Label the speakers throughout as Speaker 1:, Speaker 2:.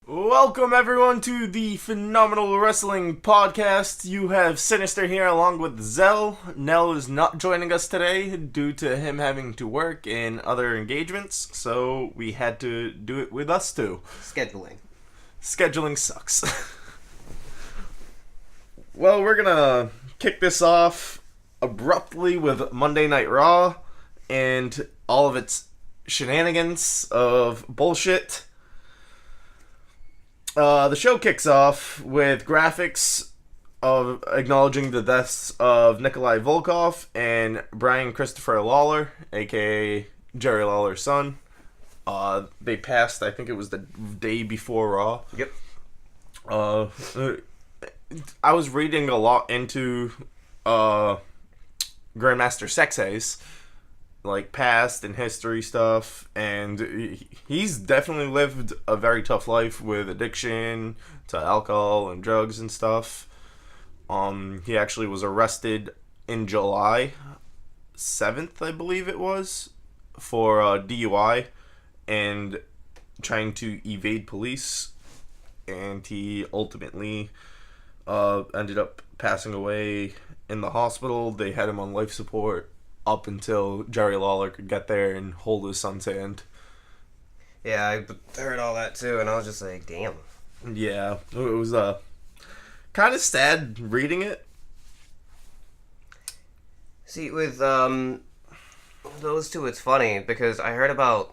Speaker 1: Welcome everyone to the Phenomenal Wrestling Podcast. You have Synyster here along with Zell. Nell is not joining us today due to him having to work and other engagements, so we had to do it with us two. Scheduling sucks. Well, we're gonna kick this off abruptly with Monday Night Raw and all of its shenanigans of bullshit. The show kicks off with graphics of acknowledging the deaths of Nikolai Volkov and Brian Christopher Lawler, aka Jerry Lawler's son. They passed, I think it was the day before Raw.
Speaker 2: Yep.
Speaker 1: I was reading a lot into Grandmaster Sexay's, like, past and history stuff, and he's definitely lived a very tough life with addiction to alcohol and drugs and stuff. He actually was arrested in July 7th, I believe it was, for DUI and trying to evade police, and he ultimately ended up passing away in the hospital. They had him on life support up until Jerry Lawler could get there and hold his son's hand.
Speaker 2: Yeah, I heard all that too, and I was just like, damn.
Speaker 1: Yeah, it was kind of sad reading it.
Speaker 2: See, with those two, it's funny because I heard about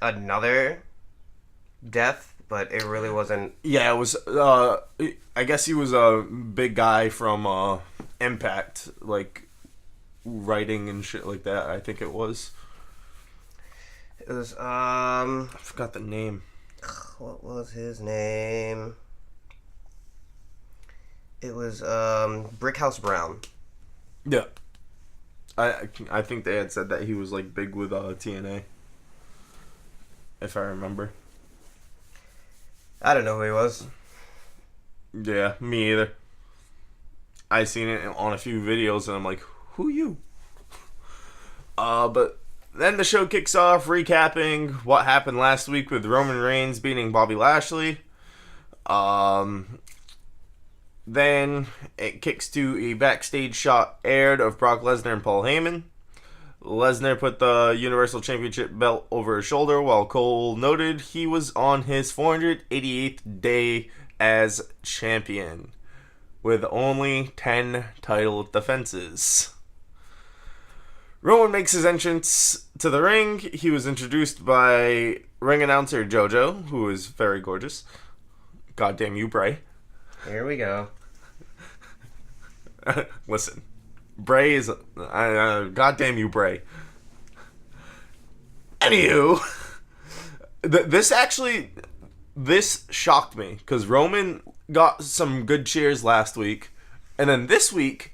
Speaker 2: another death, but it really wasn't.
Speaker 1: Yeah, it was. I guess he was a big guy from Impact, like writing and shit like that. I think it was.
Speaker 2: It was
Speaker 1: I forgot the name.
Speaker 2: What was his name? It was Brickhouse Brown.
Speaker 1: Yeah. I think they had said that he was like big with TNA. If I remember.
Speaker 2: I don't know who he was.
Speaker 1: Yeah, me either. I seen it on a few videos and I'm like, who you? But then the show kicks off recapping what happened last week with Roman Reigns beating Bobby Lashley. Then it kicks to a backstage shot aired of Brock Lesnar and Paul Heyman. Lesnar put the Universal Championship belt over his shoulder while Cole noted he was on his 488th day as champion with only 10 title defenses. Roman makes his entrance to the ring. He was introduced by ring announcer JoJo, who is very gorgeous. Goddamn you, Bray.
Speaker 2: Here we go.
Speaker 1: Listen, Bray is... goddamn you, Bray. Anywho, this shocked me, because Roman got some good cheers last week, and then this week,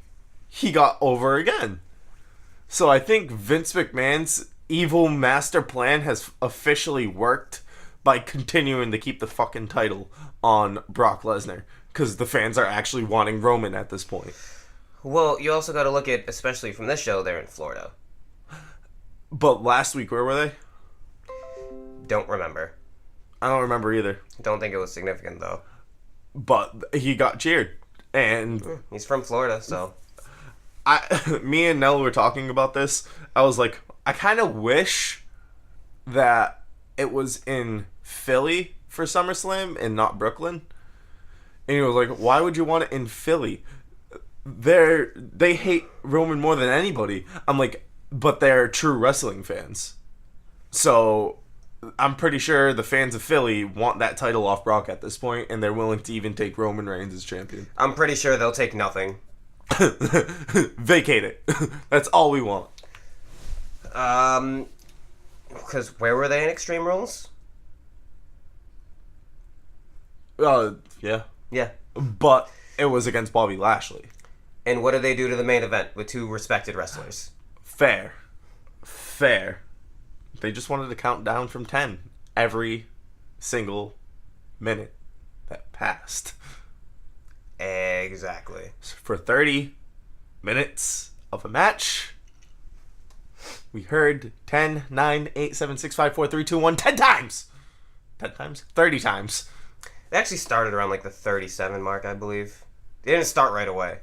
Speaker 1: he got over again. So I think Vince McMahon's evil master plan has officially worked by continuing to keep the fucking title on Brock Lesnar, because the fans are actually wanting Roman at this point.
Speaker 2: Well, you also got to look at, especially from this show, they're in Florida.
Speaker 1: But last week, where were they?
Speaker 2: Don't remember.
Speaker 1: I don't remember either.
Speaker 2: Don't think it was significant, though.
Speaker 1: But he got cheered. And
Speaker 2: he's from Florida, so...
Speaker 1: Me and Nell were talking about this. I was like, I kind of wish that it was in Philly for SummerSlam and not Brooklyn. And he was like, why would you want it in Philly? They hate Roman more than anybody. I'm like, but they're true wrestling fans. So I'm pretty sure the fans of Philly want that title off Brock at this point, and they're willing to even take Roman Reigns as champion.
Speaker 2: I'm pretty sure they'll take nothing.
Speaker 1: Vacate it. That's all we want.
Speaker 2: Because where were they in Extreme Rules?
Speaker 1: Yeah.
Speaker 2: Yeah.
Speaker 1: But it was against Bobby Lashley.
Speaker 2: And what did they do to the main event with two respected wrestlers?
Speaker 1: Fair. They just wanted to count down from 10 every single minute that passed.
Speaker 2: Exactly.
Speaker 1: For 30 minutes of a match, we heard 10, 9, 8, 7, 6, 5, 4, 3, 2, 1, 10 times. 10 times? 30 times.
Speaker 2: They actually started around like the 37 mark, I believe. They didn't start right away.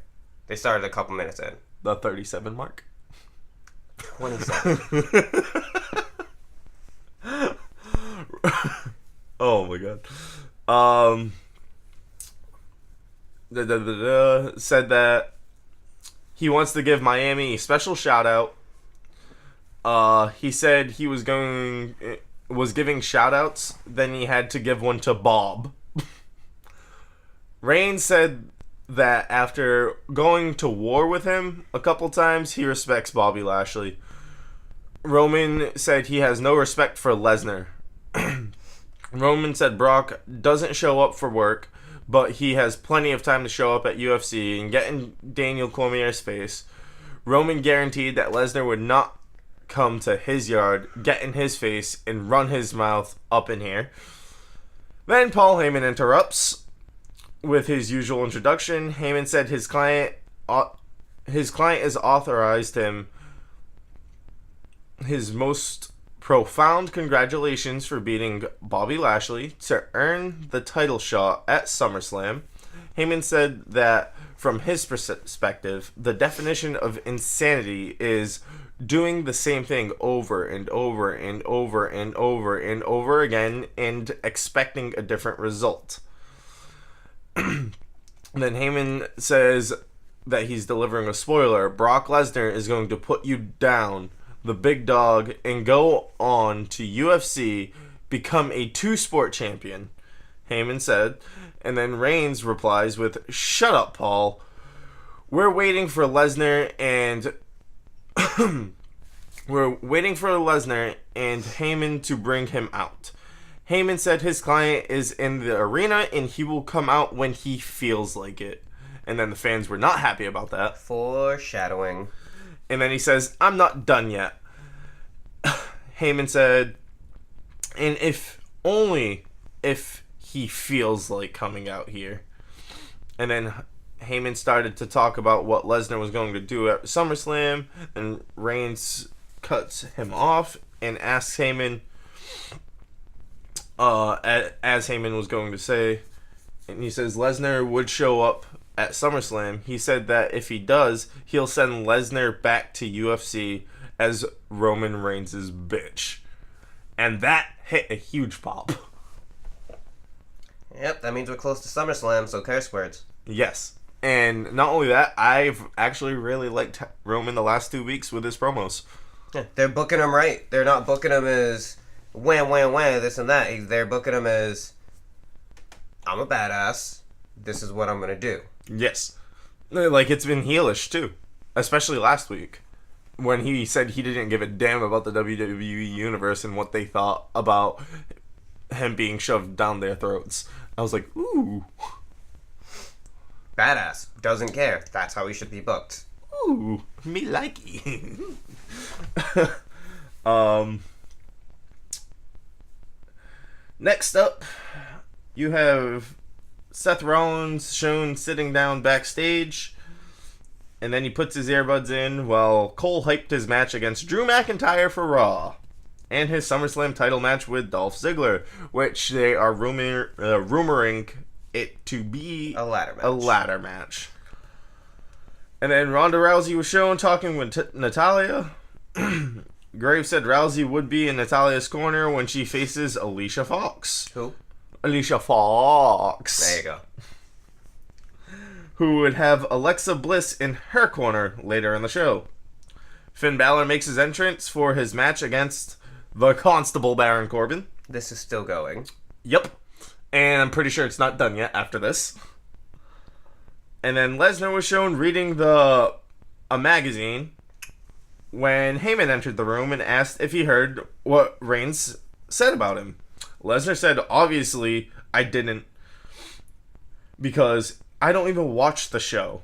Speaker 2: They started a couple minutes in.
Speaker 1: The 37 mark?
Speaker 2: 27.
Speaker 1: Oh my god. Said that he wants to give Miami a special shout out. He said he was giving shout outs, then he had to give one to Bob. Reigns said that after going to war with him a couple times, he respects Bobby Lashley. Roman said he has no respect for Lesnar. Roman said Brock doesn't show up for work, but he has plenty of time to show up at UFC and get in Daniel Cormier's face. Roman guaranteed that Lesnar would not come to his yard, get in his face, and run his mouth up in here. Then Paul Heyman interrupts with his usual introduction. Heyman said his client has authorized him his most profound congratulations for beating Bobby Lashley to earn the title shot at SummerSlam. Heyman said that from his perspective, the definition of insanity is doing the same thing over and over and over and over and over again and expecting a different result. Then Heyman says that he's delivering a spoiler. Brock Lesnar is going to put you down, the big dog, and go on to UFC, become a two-sport champion, Heyman said. And then Reigns replies with, "Shut up, Paul. We're waiting for Lesnar and Heyman to bring him out." Heyman said his client is in the arena and he will come out when he feels like it. And then the fans were not happy about that.
Speaker 2: Foreshadowing.
Speaker 1: And then he says, "I'm not done yet." Heyman said, "And only if he feels like coming out here." And then Heyman started to talk about what Lesnar was going to do at SummerSlam, and Reigns cuts him off and asks Heyman, as Heyman was going to say, and he says Lesnar would show up at SummerSlam. He said that if he does, he'll send Lesnar back to UFC as Roman Reigns' bitch. And that hit a huge pop.
Speaker 2: Yep, that means we're close to SummerSlam, so curse words.
Speaker 1: Yes. And not only that, I've actually really liked Roman the last 2 weeks with his promos.
Speaker 2: Yeah, they're booking him right. They're not booking him as wham, wham, wham, this and that. They're booking him as, I'm a badass. This is what I'm going to do.
Speaker 1: Yes. Like, it's been heelish, too. Especially last week, when he said he didn't give a damn about the WWE Universe and what they thought about him being shoved down their throats. I was like, ooh.
Speaker 2: Badass. Doesn't care. That's how he should be booked.
Speaker 1: Ooh, me likey. Next up, you have Seth Rollins shown sitting down backstage, and then he puts his earbuds in while Cole hyped his match against Drew McIntyre for Raw, and his SummerSlam title match with Dolph Ziggler, which they are rumoring it to be
Speaker 2: a ladder match.
Speaker 1: A ladder match. And then Ronda Rousey was shown talking with Natalya. Graves said Rousey would be in Natalya's corner when she faces Alicia Fox.
Speaker 2: Who?
Speaker 1: Alicia Fox.
Speaker 2: There you go.
Speaker 1: Who would have Alexa Bliss in her corner later in the show. Finn Balor makes his entrance for his match against the Constable Baron Corbin.
Speaker 2: This is still going.
Speaker 1: Yep. And I'm pretty sure it's not done yet after this. And then Lesnar was shown reading a magazine when Heyman entered the room and asked if he heard what Reigns said about him. Lesnar said, obviously, I didn't, because I don't even watch the show.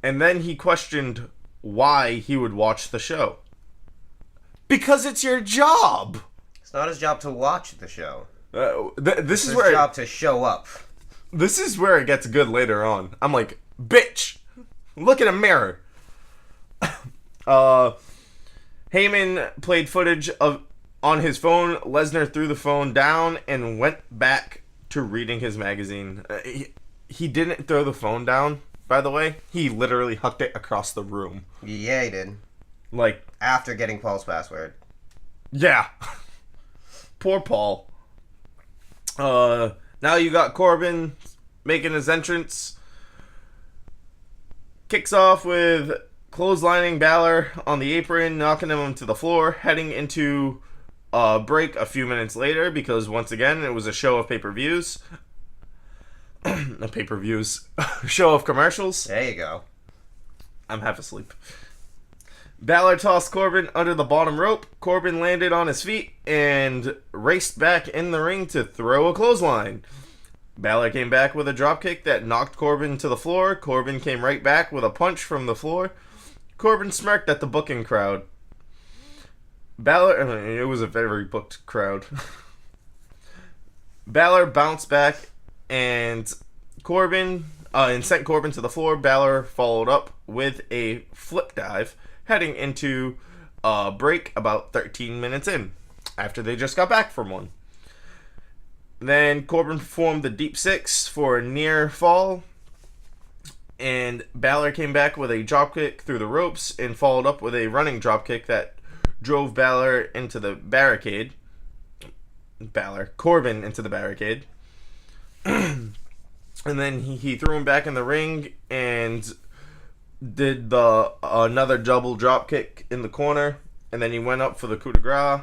Speaker 1: And then he questioned why he would watch the show. Because it's your job!
Speaker 2: It's not his job to watch the show.
Speaker 1: This is
Speaker 2: his
Speaker 1: where
Speaker 2: job to show up.
Speaker 1: This is where it gets good later on. I'm like, bitch, look in a mirror. Heyman played footage of On his phone, Lesnar threw the phone down and went back to reading his magazine. He didn't throw the phone down, by the way. He literally hucked it across the room.
Speaker 2: Yeah, he did.
Speaker 1: Like,
Speaker 2: After getting Paul's password.
Speaker 1: yeah. Poor Paul. Now you got Corbin making his entrance. Kicks off with clotheslining Balor on the apron, knocking him to the floor, heading into a break a few minutes later because, once again, it was a show of pay-per-views. A pay-per-views. Show of commercials.
Speaker 2: There you go.
Speaker 1: I'm half asleep. Balor tossed Corbin under the bottom rope. Corbin landed on his feet and raced back in the ring to throw a clothesline. Balor came back with a dropkick that knocked Corbin to the floor. Corbin came right back with a punch from the floor. Corbin smirked at the booking crowd. Balor, it was a very booked crowd. Balor bounced back and sent Corbin to the floor. Balor followed up with a flip dive, heading into a break about 13 minutes in, after they just got back from one. Then Corbin performed the deep six for a near fall, and Balor came back with a dropkick through the ropes and followed up with a running dropkick that drove Balor into the barricade. Corbin into the barricade. And then he threw him back in the ring and did another double dropkick in the corner, and then he went up for the coup de grace.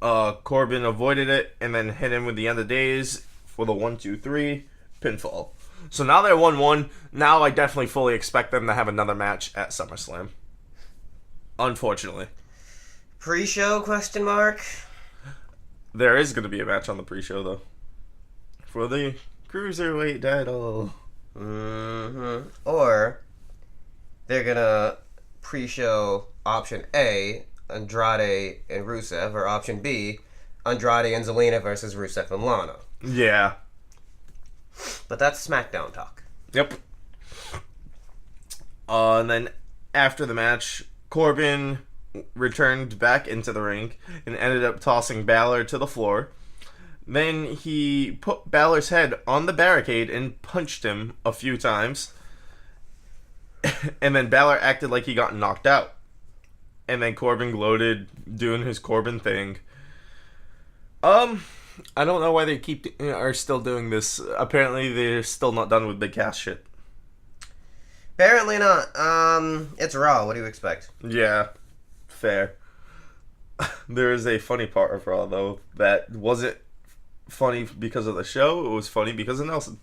Speaker 1: Corbin avoided it and then hit him with the end of days for the 1-2-3 pinfall. So now they're 1-1. Now I definitely fully expect them to have another match at SummerSlam. Unfortunately.
Speaker 2: Pre-show, question mark?
Speaker 1: There is going to be a match on the pre-show, though. For the Cruiserweight title.
Speaker 2: Mm-hmm. Or they're going to pre-show option A, Andrade and Rusev, or option B, Andrade and Zelina versus Rusev and Lana.
Speaker 1: Yeah.
Speaker 2: But that's SmackDown talk.
Speaker 1: Yep. And then after the match, Corbin returned back into the ring and ended up tossing Balor to the floor. Then he put Balor's head on the barricade and punched him a few times. And then Balor acted like he got knocked out. And then Corbin gloated, doing his Corbin thing. I don't know why they are still doing this. Apparently they're still not done with Big Cass shit.
Speaker 2: Apparently not. It's Raw. What do you expect?
Speaker 1: Yeah, fair. There is a funny part of Raw, though, that wasn't funny because of the show. It was funny because of Nelson.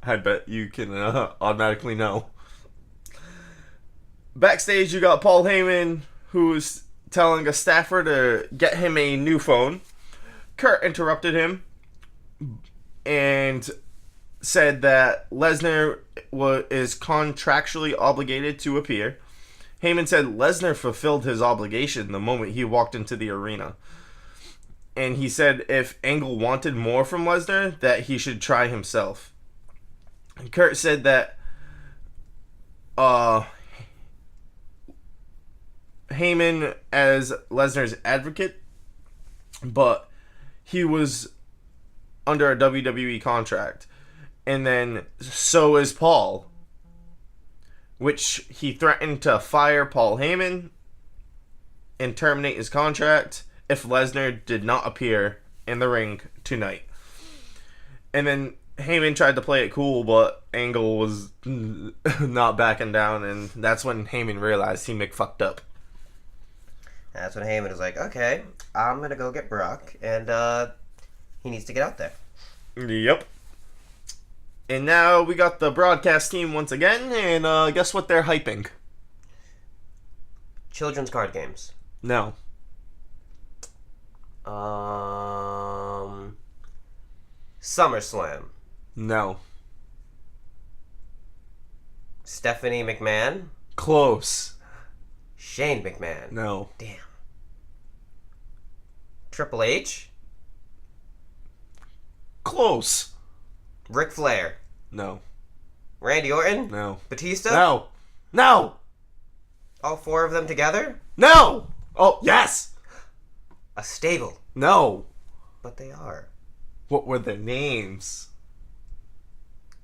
Speaker 1: I bet you can automatically know. Backstage, you got Paul Heyman, who's telling a staffer to get him a new phone. Kurt interrupted him and said that Lesnar is contractually obligated to appear. Heyman said Lesnar fulfilled his obligation the moment he walked into the arena. And he said if Angle wanted more from Lesnar, that he should try himself. And Kurt said that Heyman as Lesnar's advocate, but he was under a WWE contract. And then so is Paul, which he threatened to fire Paul Heyman and terminate his contract if Lesnar did not appear in the ring tonight. And then Heyman tried to play it cool, but Angle was not backing down, and that's when Heyman realized he fucked up.
Speaker 2: That's when Heyman was like, okay, I'm going to go get Brock, and he needs to get out there.
Speaker 1: Yep. And now we got the broadcast team once again, and guess what they're hyping?
Speaker 2: Children's card games.
Speaker 1: No.
Speaker 2: SummerSlam.
Speaker 1: No.
Speaker 2: Stephanie McMahon.
Speaker 1: Close.
Speaker 2: Shane McMahon.
Speaker 1: No.
Speaker 2: Damn. Triple H.
Speaker 1: Close.
Speaker 2: Ric Flair.
Speaker 1: No.
Speaker 2: Randy Orton.
Speaker 1: No.
Speaker 2: Batista.
Speaker 1: No. No.
Speaker 2: All four of them together.
Speaker 1: No. Oh, yes!
Speaker 2: A stable.
Speaker 1: No.
Speaker 2: But they are.
Speaker 1: What were their names?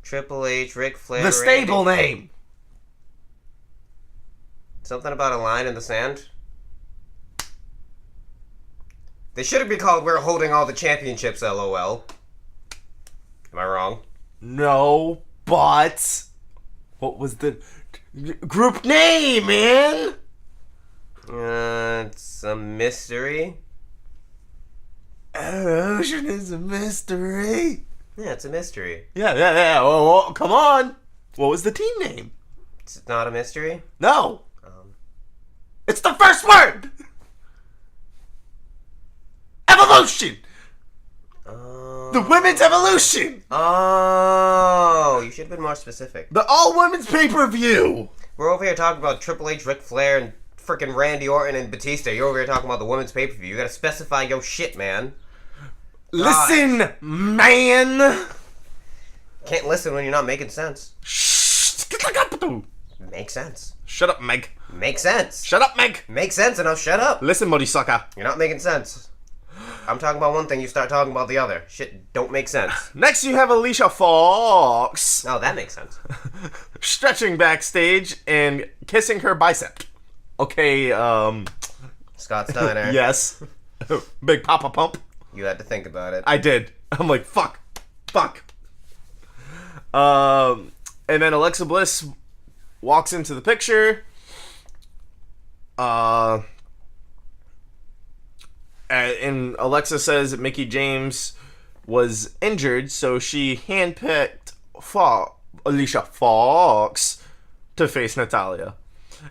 Speaker 2: Triple H, Ric Flair,
Speaker 1: The stable
Speaker 2: Randy.
Speaker 1: name!
Speaker 2: Something about a line in the sand? They should be called We're Holding All the Championships, LOL. Am I wrong?
Speaker 1: No, but... What was the group name, man?
Speaker 2: It's a mystery.
Speaker 1: Ocean is a mystery.
Speaker 2: Yeah, it's a mystery.
Speaker 1: Yeah. Oh, come on. What was the team name?
Speaker 2: It's not a mystery?
Speaker 1: No. It's the first word. Evolution. The women's evolution.
Speaker 2: Oh, you should have been more specific.
Speaker 1: The all-women's pay-per-view.
Speaker 2: We're over here talking about Triple H, Ric Flair, and freaking Randy Orton and Batista. You're over here talking about the women's pay-per-view. You gotta specify your shit, man.
Speaker 1: Listen, man.
Speaker 2: Can't listen when you're not making sense.
Speaker 1: Shh.
Speaker 2: Makes sense.
Speaker 1: Shut up, Meg.
Speaker 2: Makes sense.
Speaker 1: Shut up, Meg.
Speaker 2: Makes sense, and I'll shut up.
Speaker 1: Listen, Modisucker.
Speaker 2: You're not making sense. I'm talking about one thing, you start talking about the other. Shit don't make sense.
Speaker 1: Next, you have Alicia Fox
Speaker 2: Oh, that makes sense.
Speaker 1: stretching backstage and kissing her bicep. Okay,
Speaker 2: Scott Steiner.
Speaker 1: yes. Big Papa Pump.
Speaker 2: You had to think about it.
Speaker 1: I did. I'm like, fuck. And then Alexa Bliss walks into the picture. And Alexa says that Mickie James was injured, so she handpicked Alicia Fox to face Natalya.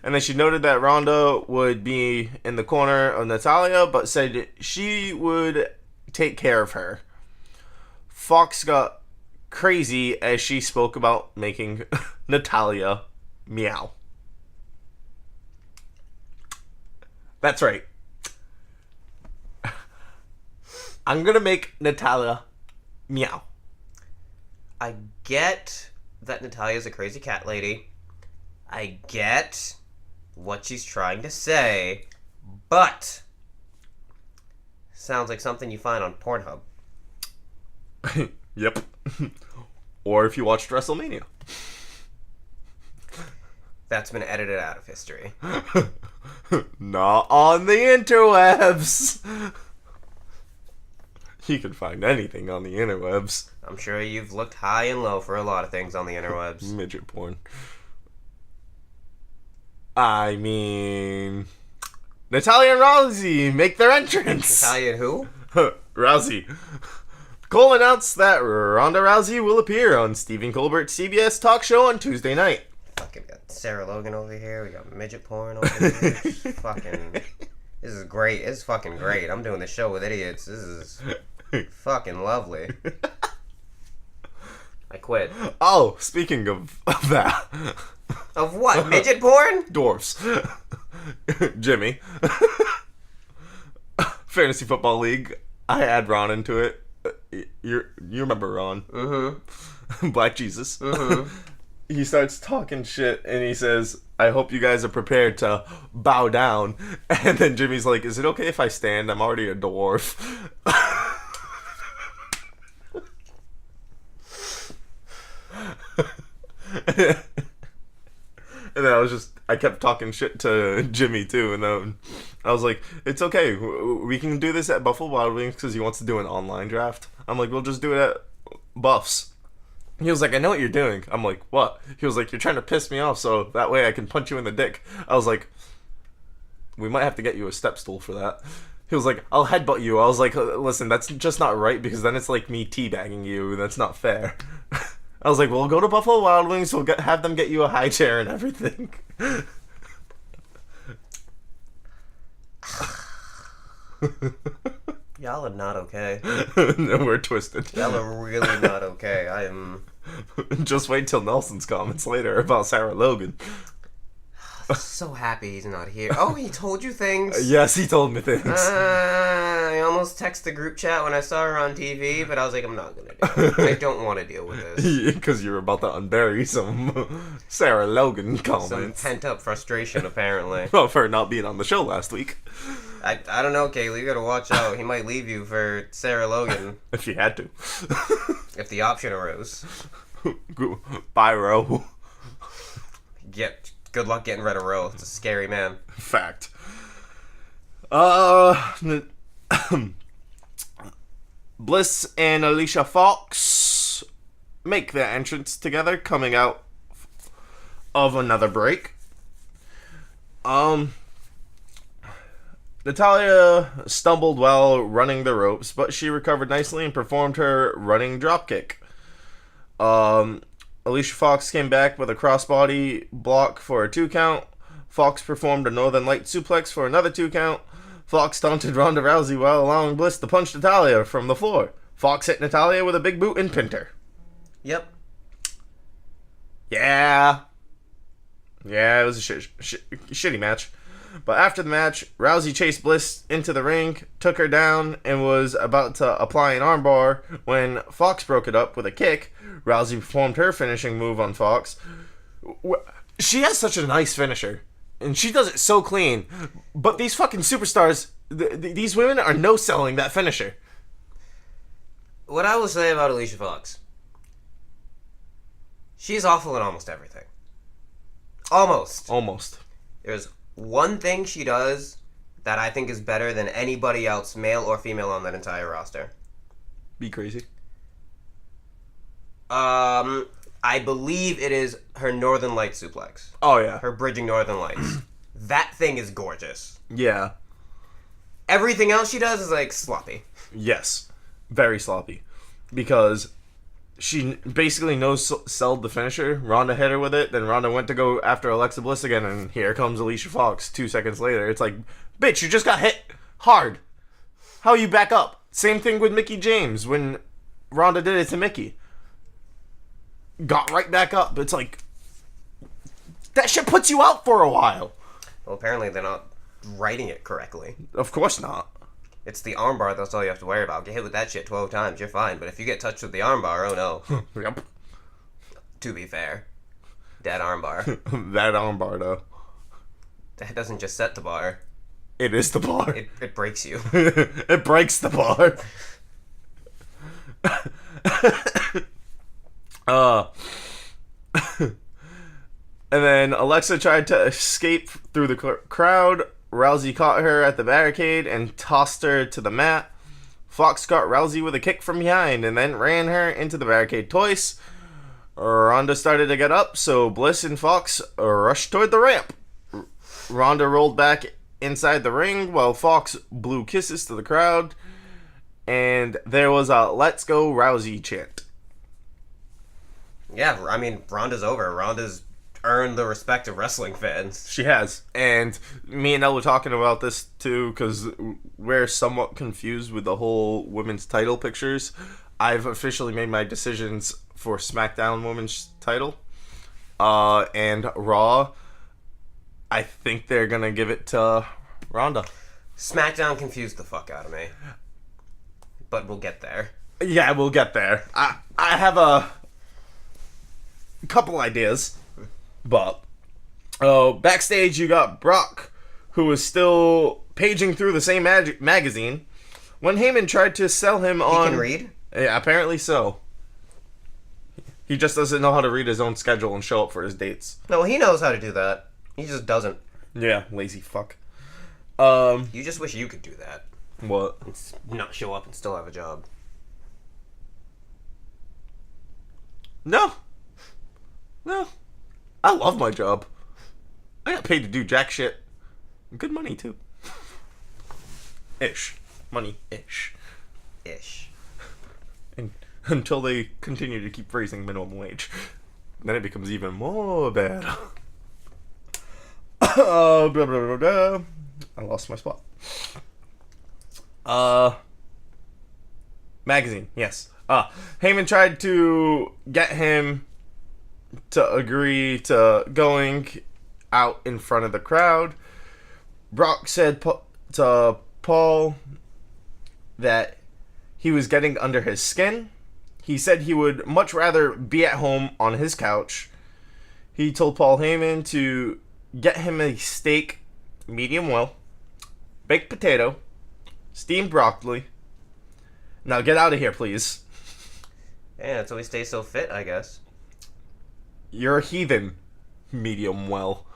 Speaker 1: And then she noted that Ronda would be in the corner of Natalya, but said she would take care of her. Fox got crazy as she spoke about making Natalya meow. That's right. I'm gonna make Natalya meow.
Speaker 2: I get that Natalya's a crazy cat lady. I get what she's trying to say, but sounds like something you find on Pornhub.
Speaker 1: Yep. Or if you watched WrestleMania.
Speaker 2: That's been edited out of history.
Speaker 1: Not on the interwebs. You can find anything on the interwebs.
Speaker 2: I'm sure you've looked high and low for a lot of things on the interwebs.
Speaker 1: Midget porn. I mean, Natalya and Rousey make their entrance.
Speaker 2: Natalya and who?
Speaker 1: Rousey. Cole announced that Ronda Rousey will appear on Stephen Colbert's CBS talk show on Tuesday night.
Speaker 2: Fucking got Sarah Logan over here. We got midget porn over here. Fucking. This is great. It's fucking great. I'm doing the show with idiots. This is fucking lovely. I quit.
Speaker 1: Oh, speaking of that.
Speaker 2: Of what? Midget porn?
Speaker 1: Dwarfs. Jimmy. Fantasy Football League. I add Ron into it. You remember Ron?
Speaker 2: Mm-hmm.
Speaker 1: Black Jesus.
Speaker 2: Mm-hmm.
Speaker 1: He starts talking shit and he says, I hope you guys are prepared to bow down. And then Jimmy's like, is it okay if I stand? I'm already a dwarf. And then I kept talking shit to Jimmy too. And then I was like, it's okay. We can do this at Buffalo Wild Wings because he wants to do an online draft. I'm like, we'll just do it at Buffs. He was like, I know what you're doing. I'm like, what? He was like, you're trying to piss me off so that way I can punch you in the dick. I was like, we might have to get you a step stool for that. He was like, I'll headbutt you. I was like, listen, that's just not right because then it's like me teabagging you. That's not fair. I was like, well, go to Buffalo Wild Wings. We'll have them get you a high chair and everything.
Speaker 2: Y'all are not okay.
Speaker 1: No, we're twisted.
Speaker 2: Y'all are really not okay. I am...
Speaker 1: Just wait till Nelson's comments later about Sarah Logan.
Speaker 2: So happy he's not here. Oh, he told you things?
Speaker 1: Yes, he told me things.
Speaker 2: I almost texted the group chat when I saw her on TV, but I was like, I'm not going to do it. I don't want to deal with this.
Speaker 1: Because you're about to unbury some Sarah Logan comments.
Speaker 2: Some pent-up frustration, apparently.
Speaker 1: Well, for not being on the show last week.
Speaker 2: I don't know, Kaylee. You gotta watch out. He might leave you for Sarah Logan.
Speaker 1: If you had to.
Speaker 2: If the option arose.
Speaker 1: Bye, Ro.
Speaker 2: Good luck getting rid of Ro. It's a scary man.
Speaker 1: Fact. Bliss and Alicia Fox make their entrance together, coming out of another break. Natalya stumbled while running the ropes, but she recovered nicely and performed her running dropkick. Alicia Fox came back with a crossbody block for a 2 count. Fox performed a Northern Light suplex for another 2 count. Fox taunted Ronda Rousey while allowing Bliss to punch Natalya from the floor. Fox hit Natalya with a big boot and pinned her.
Speaker 2: Yep.
Speaker 1: Yeah, it was a shitty match. But after the match, Rousey chased Bliss into the ring, took her down, and was about to apply an armbar when Fox broke it up with a kick. Rousey performed her finishing move on Fox. She has such a nice finisher, and she does it so clean. But these fucking superstars, these women are no-selling that finisher.
Speaker 2: What I will say about Alicia Fox, she's awful in almost everything. Almost. There's one thing she does that I think is better than anybody else, male or female, on that entire roster.
Speaker 1: Be crazy.
Speaker 2: I believe it is her Northern Lights suplex.
Speaker 1: Oh, yeah.
Speaker 2: Her bridging Northern Lights. That thing is gorgeous.
Speaker 1: Yeah.
Speaker 2: Everything else she does is, like, sloppy.
Speaker 1: Yes. Very sloppy. Because she basically no-sold the finisher. Ronda hit her with it. Then Ronda went to go after Alexa Bliss again. And here comes Alicia Fox 2 seconds later. It's like, bitch, you just got hit hard. How you back up? Same thing with Mickie James when Ronda did it to Mickie. Got right back up. It's like, that shit puts you out for a while.
Speaker 2: Well, apparently they're not writing it correctly.
Speaker 1: Of course not.
Speaker 2: It's the armbar, that's all you have to worry about. Get hit with that shit 12 times, you're fine. But if you get touched with the armbar, oh no.
Speaker 1: Yep.
Speaker 2: To be fair. That armbar.
Speaker 1: That armbar, though.
Speaker 2: That doesn't just set the bar.
Speaker 1: It is the bar.
Speaker 2: It breaks you.
Speaker 1: It breaks the bar. And then Alexa tried to escape through the crowd. Rousey caught her at the barricade and tossed her to the mat. Fox caught Rousey with a kick from behind and then ran her into the barricade twice. Ronda started to get up, so Bliss and Fox rushed toward the ramp. Ronda rolled back inside the ring while Fox blew kisses to the crowd. And there was a "Let's Go Rousey" chant.
Speaker 2: Yeah, I mean, Ronda's over. Ronda's earned the respect of wrestling fans.
Speaker 1: She has. And me and Elle were talking about this too, because we're somewhat confused with the whole women's title pictures. I've officially made my decisions for SmackDown women's title. And Raw, I think they're going to give it to Ronda.
Speaker 2: SmackDown confused the fuck out of me. But we'll get there.
Speaker 1: Yeah, we'll get there. I have a couple ideas. But backstage, you got Brock, who was still paging through the same magazine when Heyman tried to sell him on.
Speaker 2: He can read?
Speaker 1: Yeah, apparently so. He just doesn't know how to read his own schedule and show up for his dates.
Speaker 2: No, he knows how to do that. He just doesn't.
Speaker 1: Yeah, lazy fuck.
Speaker 2: You just wish you could do that.
Speaker 1: What?
Speaker 2: It's not show up and still have a job.
Speaker 1: No. I love my job. I got paid to do jack shit. Good money, too. Ish. Money-ish.
Speaker 2: Ish.
Speaker 1: And until they continue to keep raising minimum wage. Then it becomes even more bad. Blah, blah, blah, blah. I lost my spot. Magazine, yes. Heyman tried to get him to agree to going out in front of the crowd. Brock said to Paul that he was getting under his skin. He said he would much rather be at home on his couch. He told Paul Heyman to get him a steak, medium well, baked potato, steamed broccoli. Now get out of here, please.
Speaker 2: Yeah, until we stay so fit, I guess.
Speaker 1: You're a heathen, medium well.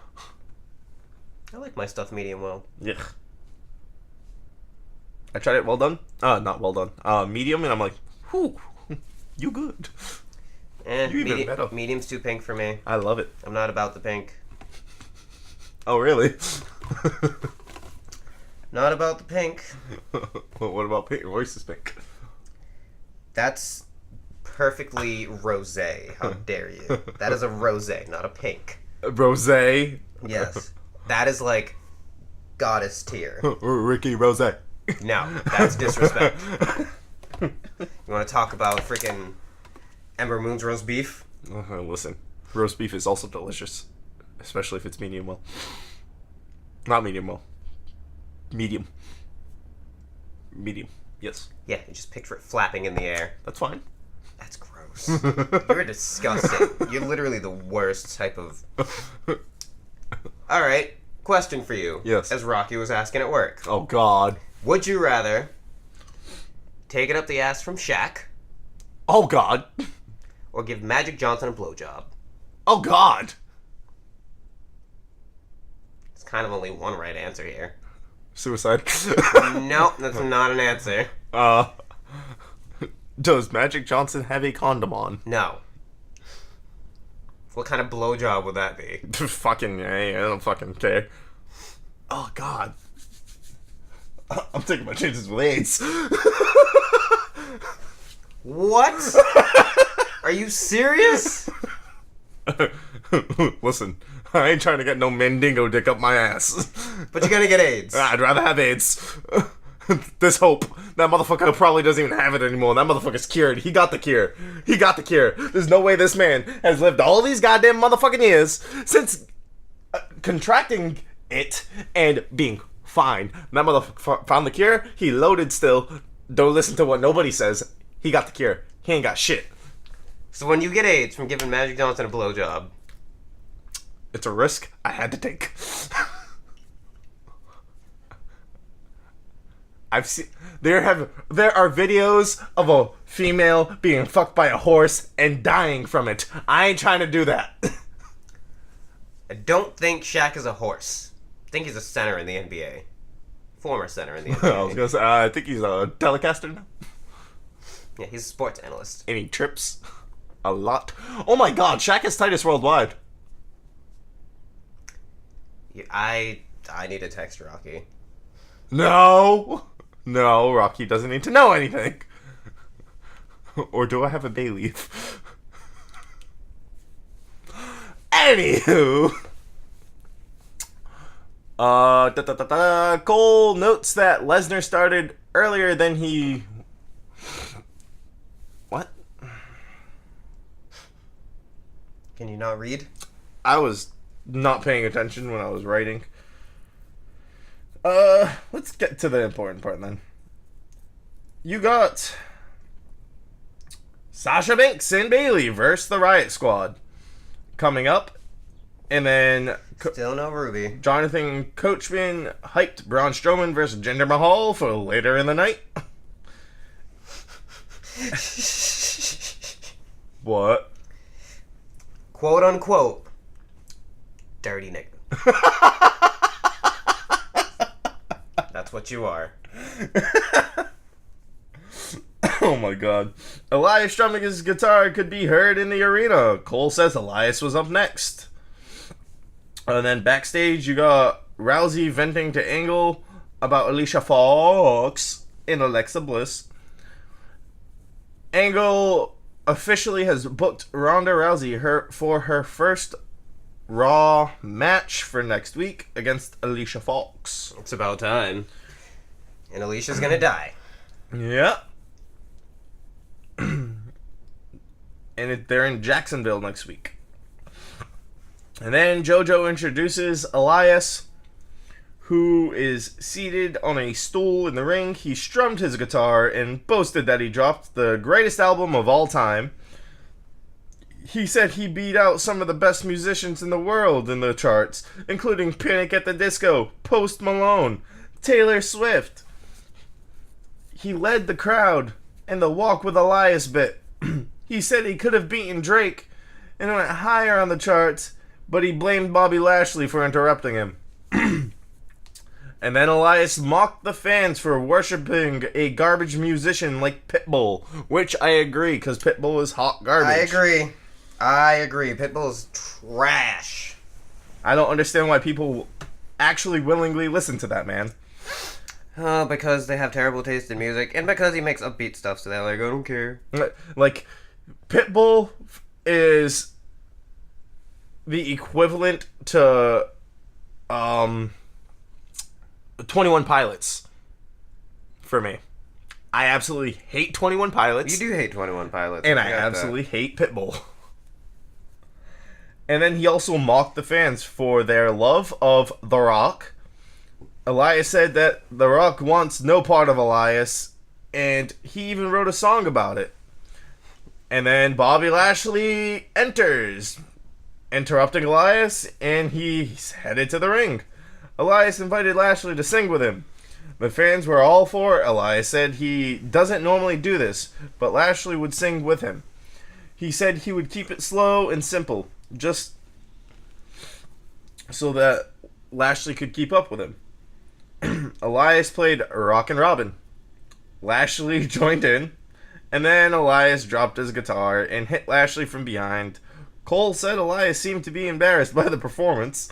Speaker 2: I like my stuff medium well.
Speaker 1: Yeah. I tried it well done. Not well done. Medium, and I'm like, whew, you good. You even better.
Speaker 2: Medium's too pink for me.
Speaker 1: I love it.
Speaker 2: I'm not about the pink.
Speaker 1: Oh, really?
Speaker 2: Not about the pink.
Speaker 1: Well, what about pink? Your voice is pink.
Speaker 2: That's perfectly rosé. How dare you? That is a rosé, not a pink.
Speaker 1: Rosé?
Speaker 2: Yes. That is like goddess tier.
Speaker 1: Ricky Rosé.
Speaker 2: No, that's disrespect. You want to talk about freaking Ember Moon's roast beef?
Speaker 1: Listen, roast beef is also delicious, especially if it's medium well. Not medium well. Medium. Medium. Yes.
Speaker 2: Yeah, you just picture it flapping in the air.
Speaker 1: That's fine.
Speaker 2: That's gross. You're disgusting. You're literally the worst type of... Alright, question for you.
Speaker 1: Yes.
Speaker 2: As Rocky was asking at work.
Speaker 1: Oh, God.
Speaker 2: Would you rather take it up the ass from Shaq
Speaker 1: Oh, God.
Speaker 2: or give Magic Johnson a blowjob?
Speaker 1: Oh, God.
Speaker 2: It's kind of only one right answer here.
Speaker 1: Suicide.
Speaker 2: Nope, that's not an answer.
Speaker 1: Does Magic Johnson have a condom on?
Speaker 2: No. What kind of blowjob would that be?
Speaker 1: Fucking, hey, I don't fucking care. Oh, God. I'm taking my chances with AIDS.
Speaker 2: What? Are you serious?
Speaker 1: Listen, I ain't trying to get no Mandingo dick up my ass.
Speaker 2: But you're gonna get AIDS.
Speaker 1: I'd rather have AIDS. There's hope. That motherfucker probably doesn't even have it anymore. That motherfucker's cured. He got the cure. He got the cure. There's no way this man has lived all these goddamn motherfucking years since contracting it and being fine. That motherfucker found the cure. He loaded still. Don't listen to what nobody says. He got the cure. He ain't got shit.
Speaker 2: So when you get AIDS from giving Magic Johnson a blowjob,
Speaker 1: it's a risk I had to take. I've seen there are videos of a female being fucked by a horse and dying from it. I ain't trying to do that.
Speaker 2: I don't think Shaq is a horse. I think he's a center in the NBA. Former center in the NBA.
Speaker 1: I was gonna say, I think he's a telecaster now.
Speaker 2: Yeah, he's a sports analyst.
Speaker 1: And he trips a lot. Oh my God, Shaq is tightest worldwide.
Speaker 2: I need to text Rocky.
Speaker 1: No, Rocky doesn't need to know anything. Or do I have a bay leaf? Anywho. Cole notes that Lesnar started earlier than he... What?
Speaker 2: Can you not read?
Speaker 1: I was not paying attention when I was writing. Let's get to the important part then. You got Sasha Banks and Bayley versus the Riot Squad coming up. And then
Speaker 2: Still no Ruby.
Speaker 1: Jonathan Coachman hyped Braun Strowman versus Jinder Mahal for later in the night. What?
Speaker 2: Quote unquote, dirty nigga. That's what you are.
Speaker 1: Oh my God. Elias strumming his guitar could be heard in the arena. Cole says Elias was up next. And then backstage, you got Rousey venting to Angle about Alicia Fox and Alexa Bliss. Angle officially has booked Ronda Rousey for her first Raw match for next week against Alicia Fox.
Speaker 2: It's about time. And Alicia's gonna die.
Speaker 1: Yeah. And they're in Jacksonville next week. And then JoJo introduces Elias, who is seated on a stool in the ring. He strummed his guitar and boasted that he dropped the greatest album of all time. He said he beat out some of the best musicians in the world in the charts, including Panic at the Disco, Post Malone, Taylor Swift. He led the crowd in the Walk with Elias bit. He said he could have beaten Drake and went higher on the charts, but he blamed Bobby Lashley for interrupting him. And then Elias mocked the fans for worshipping a garbage musician like Pitbull, which I agree, because Pitbull is hot garbage.
Speaker 2: I agree. Pitbull's trash.
Speaker 1: I don't understand why people actually willingly listen to that man.
Speaker 2: Oh, because they have terrible taste in music, and because he makes upbeat stuff, so they're like, I don't care.
Speaker 1: Like, Pitbull is the equivalent to 21 Pilots for me. I absolutely hate 21 Pilots.
Speaker 2: You do hate 21 Pilots.
Speaker 1: And I absolutely hate Pitbull. And then he also mocked the fans for their love of The Rock. Elias said that The Rock wants no part of Elias, and he even wrote a song about it. And then Bobby Lashley enters, interrupting Elias, and he's headed to the ring. Elias invited Lashley to sing with him. The fans were all for it. Elias said he doesn't normally do this, but Lashley would sing with him. He said he would keep it slow and simple, just so that Lashley could keep up with him. Elias played Rockin' Robin. Lashley joined in, and then Elias dropped his guitar and hit Lashley from behind. Cole said Elias seemed to be embarrassed by the performance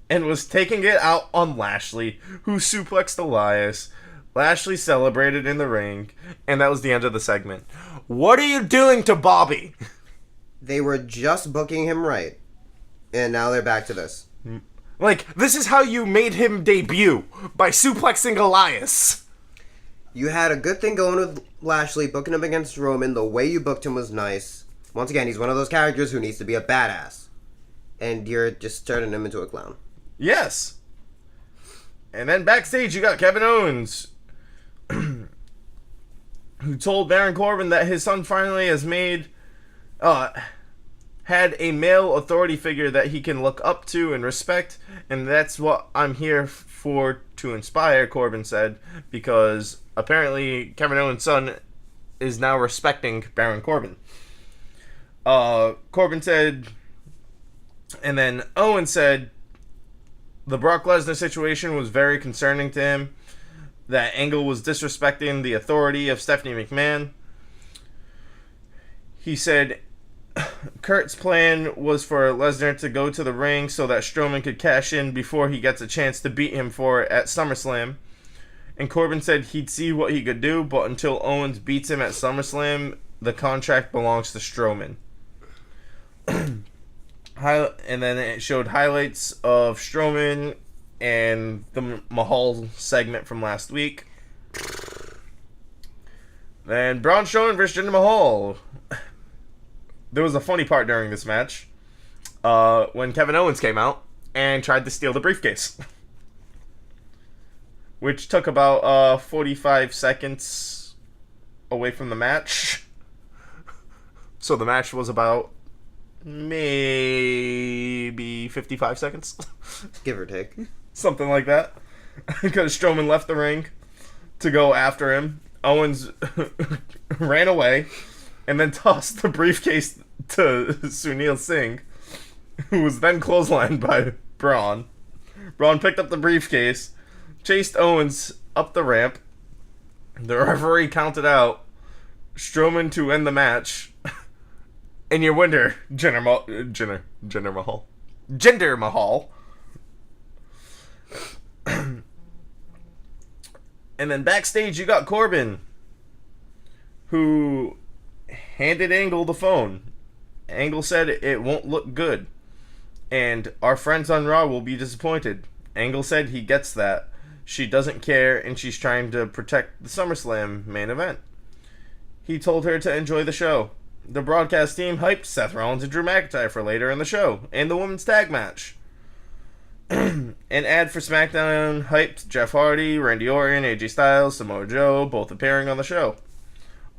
Speaker 1: and was taking it out on Lashley, who suplexed Elias. Lashley celebrated in the ring, and that was the end of the segment. What are you doing to Bobby?
Speaker 2: They were just booking him right, and now they're back to this.
Speaker 1: Like, this is how you made him debut, by suplexing Elias.
Speaker 2: You had a good thing going with Lashley, booking him against Roman. The way you booked him was nice. Once again, he's one of those characters who needs to be a badass. And you're just turning him into a clown.
Speaker 1: Yes. And then backstage, you got Kevin Owens, who told Baron Corbin that his son finally has had a male authority figure that he can look up to and respect, and that's what I'm here for to inspire, Corbin said, because apparently Kevin Owens' son is now respecting Baron Corbin. Corbin said, and then Owens said, the Brock Lesnar situation was very concerning to him, that Angle was disrespecting the authority of Stephanie McMahon. He said Kurt's plan was for Lesnar to go to the ring so that Strowman could cash in before he gets a chance to beat him for it at SummerSlam. And Corbin said he'd see what he could do, but until Owens beats him at SummerSlam, the contract belongs to Strowman. And then it showed highlights of Strowman and the Mahal segment from last week. Then Braun Strowman versus Jinder Mahal. There was a funny part during this match when Kevin Owens came out and tried to steal the briefcase, which took about 45 seconds away from the match. So the match was about maybe 55 seconds.
Speaker 2: Give or take.
Speaker 1: Something like that. Because Strowman left the ring to go after him. Owens ran away and then tossed the briefcase to Sunil Singh, who was then clotheslined by Braun. Braun picked up the briefcase, chased Owens up the ramp. The referee counted out Strowman to end the match. And your winner, Jinder Mahal. And then backstage, you got Corbin, who handed Angle the phone. Angle said it won't look good, and our friends on Raw will be disappointed. Angle said he gets that. She doesn't care, and she's trying to protect the SummerSlam main event. He told her to enjoy the show. The broadcast team hyped Seth Rollins and Drew McIntyre for later in the show, and the women's tag match. An ad for Smackdown hyped Jeff Hardy, Randy Orton, AJ Styles, Samoa Joe, both appearing on the show.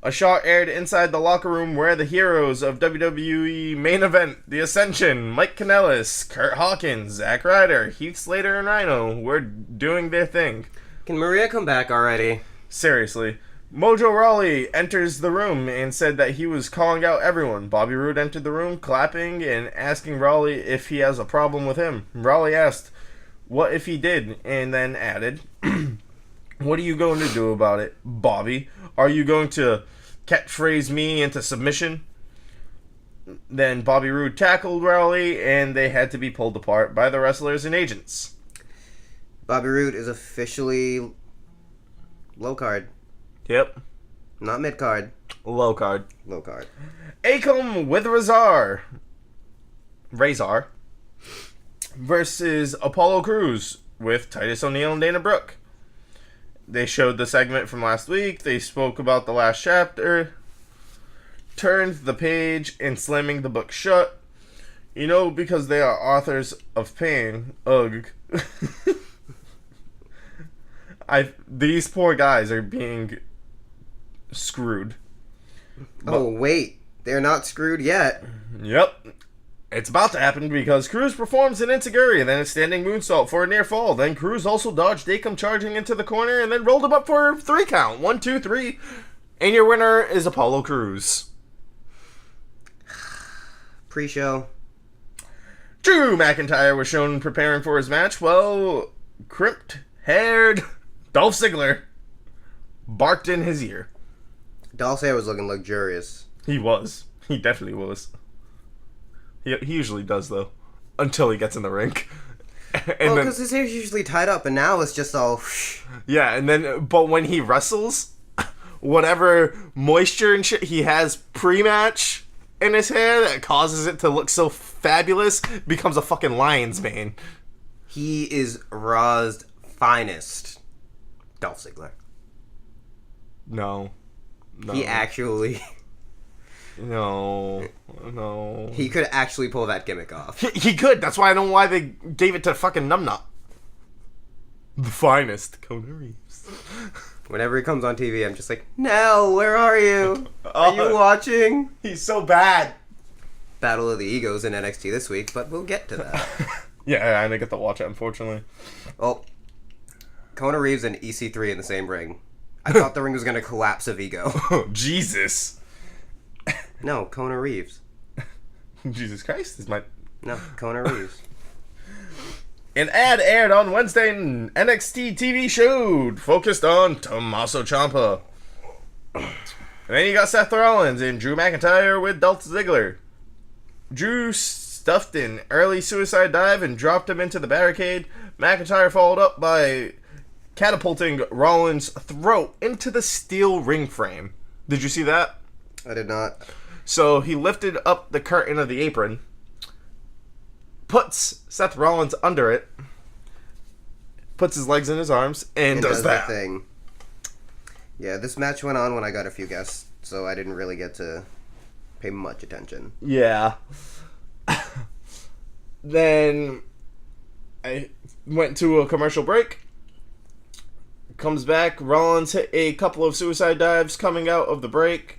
Speaker 1: A shot aired inside the locker room where the heroes of WWE Main Event, The Ascension, Mike Kanellis, Kurt Hawkins, Zack Ryder, Heath Slater, and Rhino were doing their thing.
Speaker 2: Can Maria come back already?
Speaker 1: Seriously. Mojo Rawley enters the room and said that he was calling out everyone. Bobby Roode entered the room, clapping and asking Rawley if he has a problem with him. Rawley asked, "What if he did?" and then added, "What are you going to do about it, Bobby? Are you going to catchphrase me into submission?" Then Bobby Roode tackled Rawley, and they had to be pulled apart by the wrestlers and agents.
Speaker 2: Bobby Roode is officially low card.
Speaker 1: Yep.
Speaker 2: Not mid card.
Speaker 1: Low card.
Speaker 2: Low card.
Speaker 1: Akam with Razor versus Apollo Crews with Titus O'Neil and Dana Brooke. They showed the segment from last week. They spoke about the last chapter, turned the page, and slamming the book shut. You know, because they are authors of pain. Ugh. These poor guys are being screwed.
Speaker 2: Oh, wait. They're not screwed yet.
Speaker 1: Yep. It's about to happen because Crews performs an enziguri, then a standing moonsault for a near fall. Then Crews also dodged Akam charging into the corner and then rolled him up for a 3 count. 1, 2, 3. And your winner is Apollo Crews.
Speaker 2: Pre-show.
Speaker 1: Drew McIntyre was shown preparing for his match. Well, crimped-haired Dolph Ziggler barked in his ear.
Speaker 2: Dolph's hair was looking luxurious.
Speaker 1: He was. He definitely was. He usually does, though. Until he gets in the ring.
Speaker 2: Well, because his hair's usually tied up, and now it's just all...
Speaker 1: Yeah, and then... But when he wrestles, whatever moisture and shit he has pre-match in his hair that causes it to look so fabulous becomes a fucking lion's mane.
Speaker 2: He is Raw's finest. Dolph Ziggler.
Speaker 1: No.
Speaker 2: He actually...
Speaker 1: No.
Speaker 2: He could actually pull that gimmick off.
Speaker 1: He could. That's why I don't know why they gave it to fucking Numbnut. The finest. Kona Reeves.
Speaker 2: Whenever he comes on TV, I'm just like, Nell, where are you? Are you watching?
Speaker 1: He's so bad.
Speaker 2: Battle of the Egos in NXT this week, but we'll get to that.
Speaker 1: Yeah, I didn't get to watch it, unfortunately.
Speaker 2: Well, Kona Reeves and EC3 in the same ring. I thought the ring was going to collapse of ego.
Speaker 1: Oh, Jesus.
Speaker 2: No, Kona Reeves.
Speaker 1: Jesus Christ.
Speaker 2: No, Kona Reeves.
Speaker 1: An ad aired on Wednesday in NXT TV show focused on Tommaso Ciampa. And then you got Seth Rollins and Drew McIntyre with Dolph Ziggler. Drew stuffed an early suicide dive and dropped him into the barricade. McIntyre followed up by catapulting Rollins' throat into the steel ring frame. Did you see that?
Speaker 2: I did not.
Speaker 1: So he lifted up the curtain of the apron, puts Seth Rollins under it, puts his legs in his arms, and does that
Speaker 2: thing. Yeah, this match went on when I got a few guests, so I didn't really get to pay much attention.
Speaker 1: Yeah. Then I went to a commercial break. Comes back. Rollins hit a couple of suicide dives coming out of the break.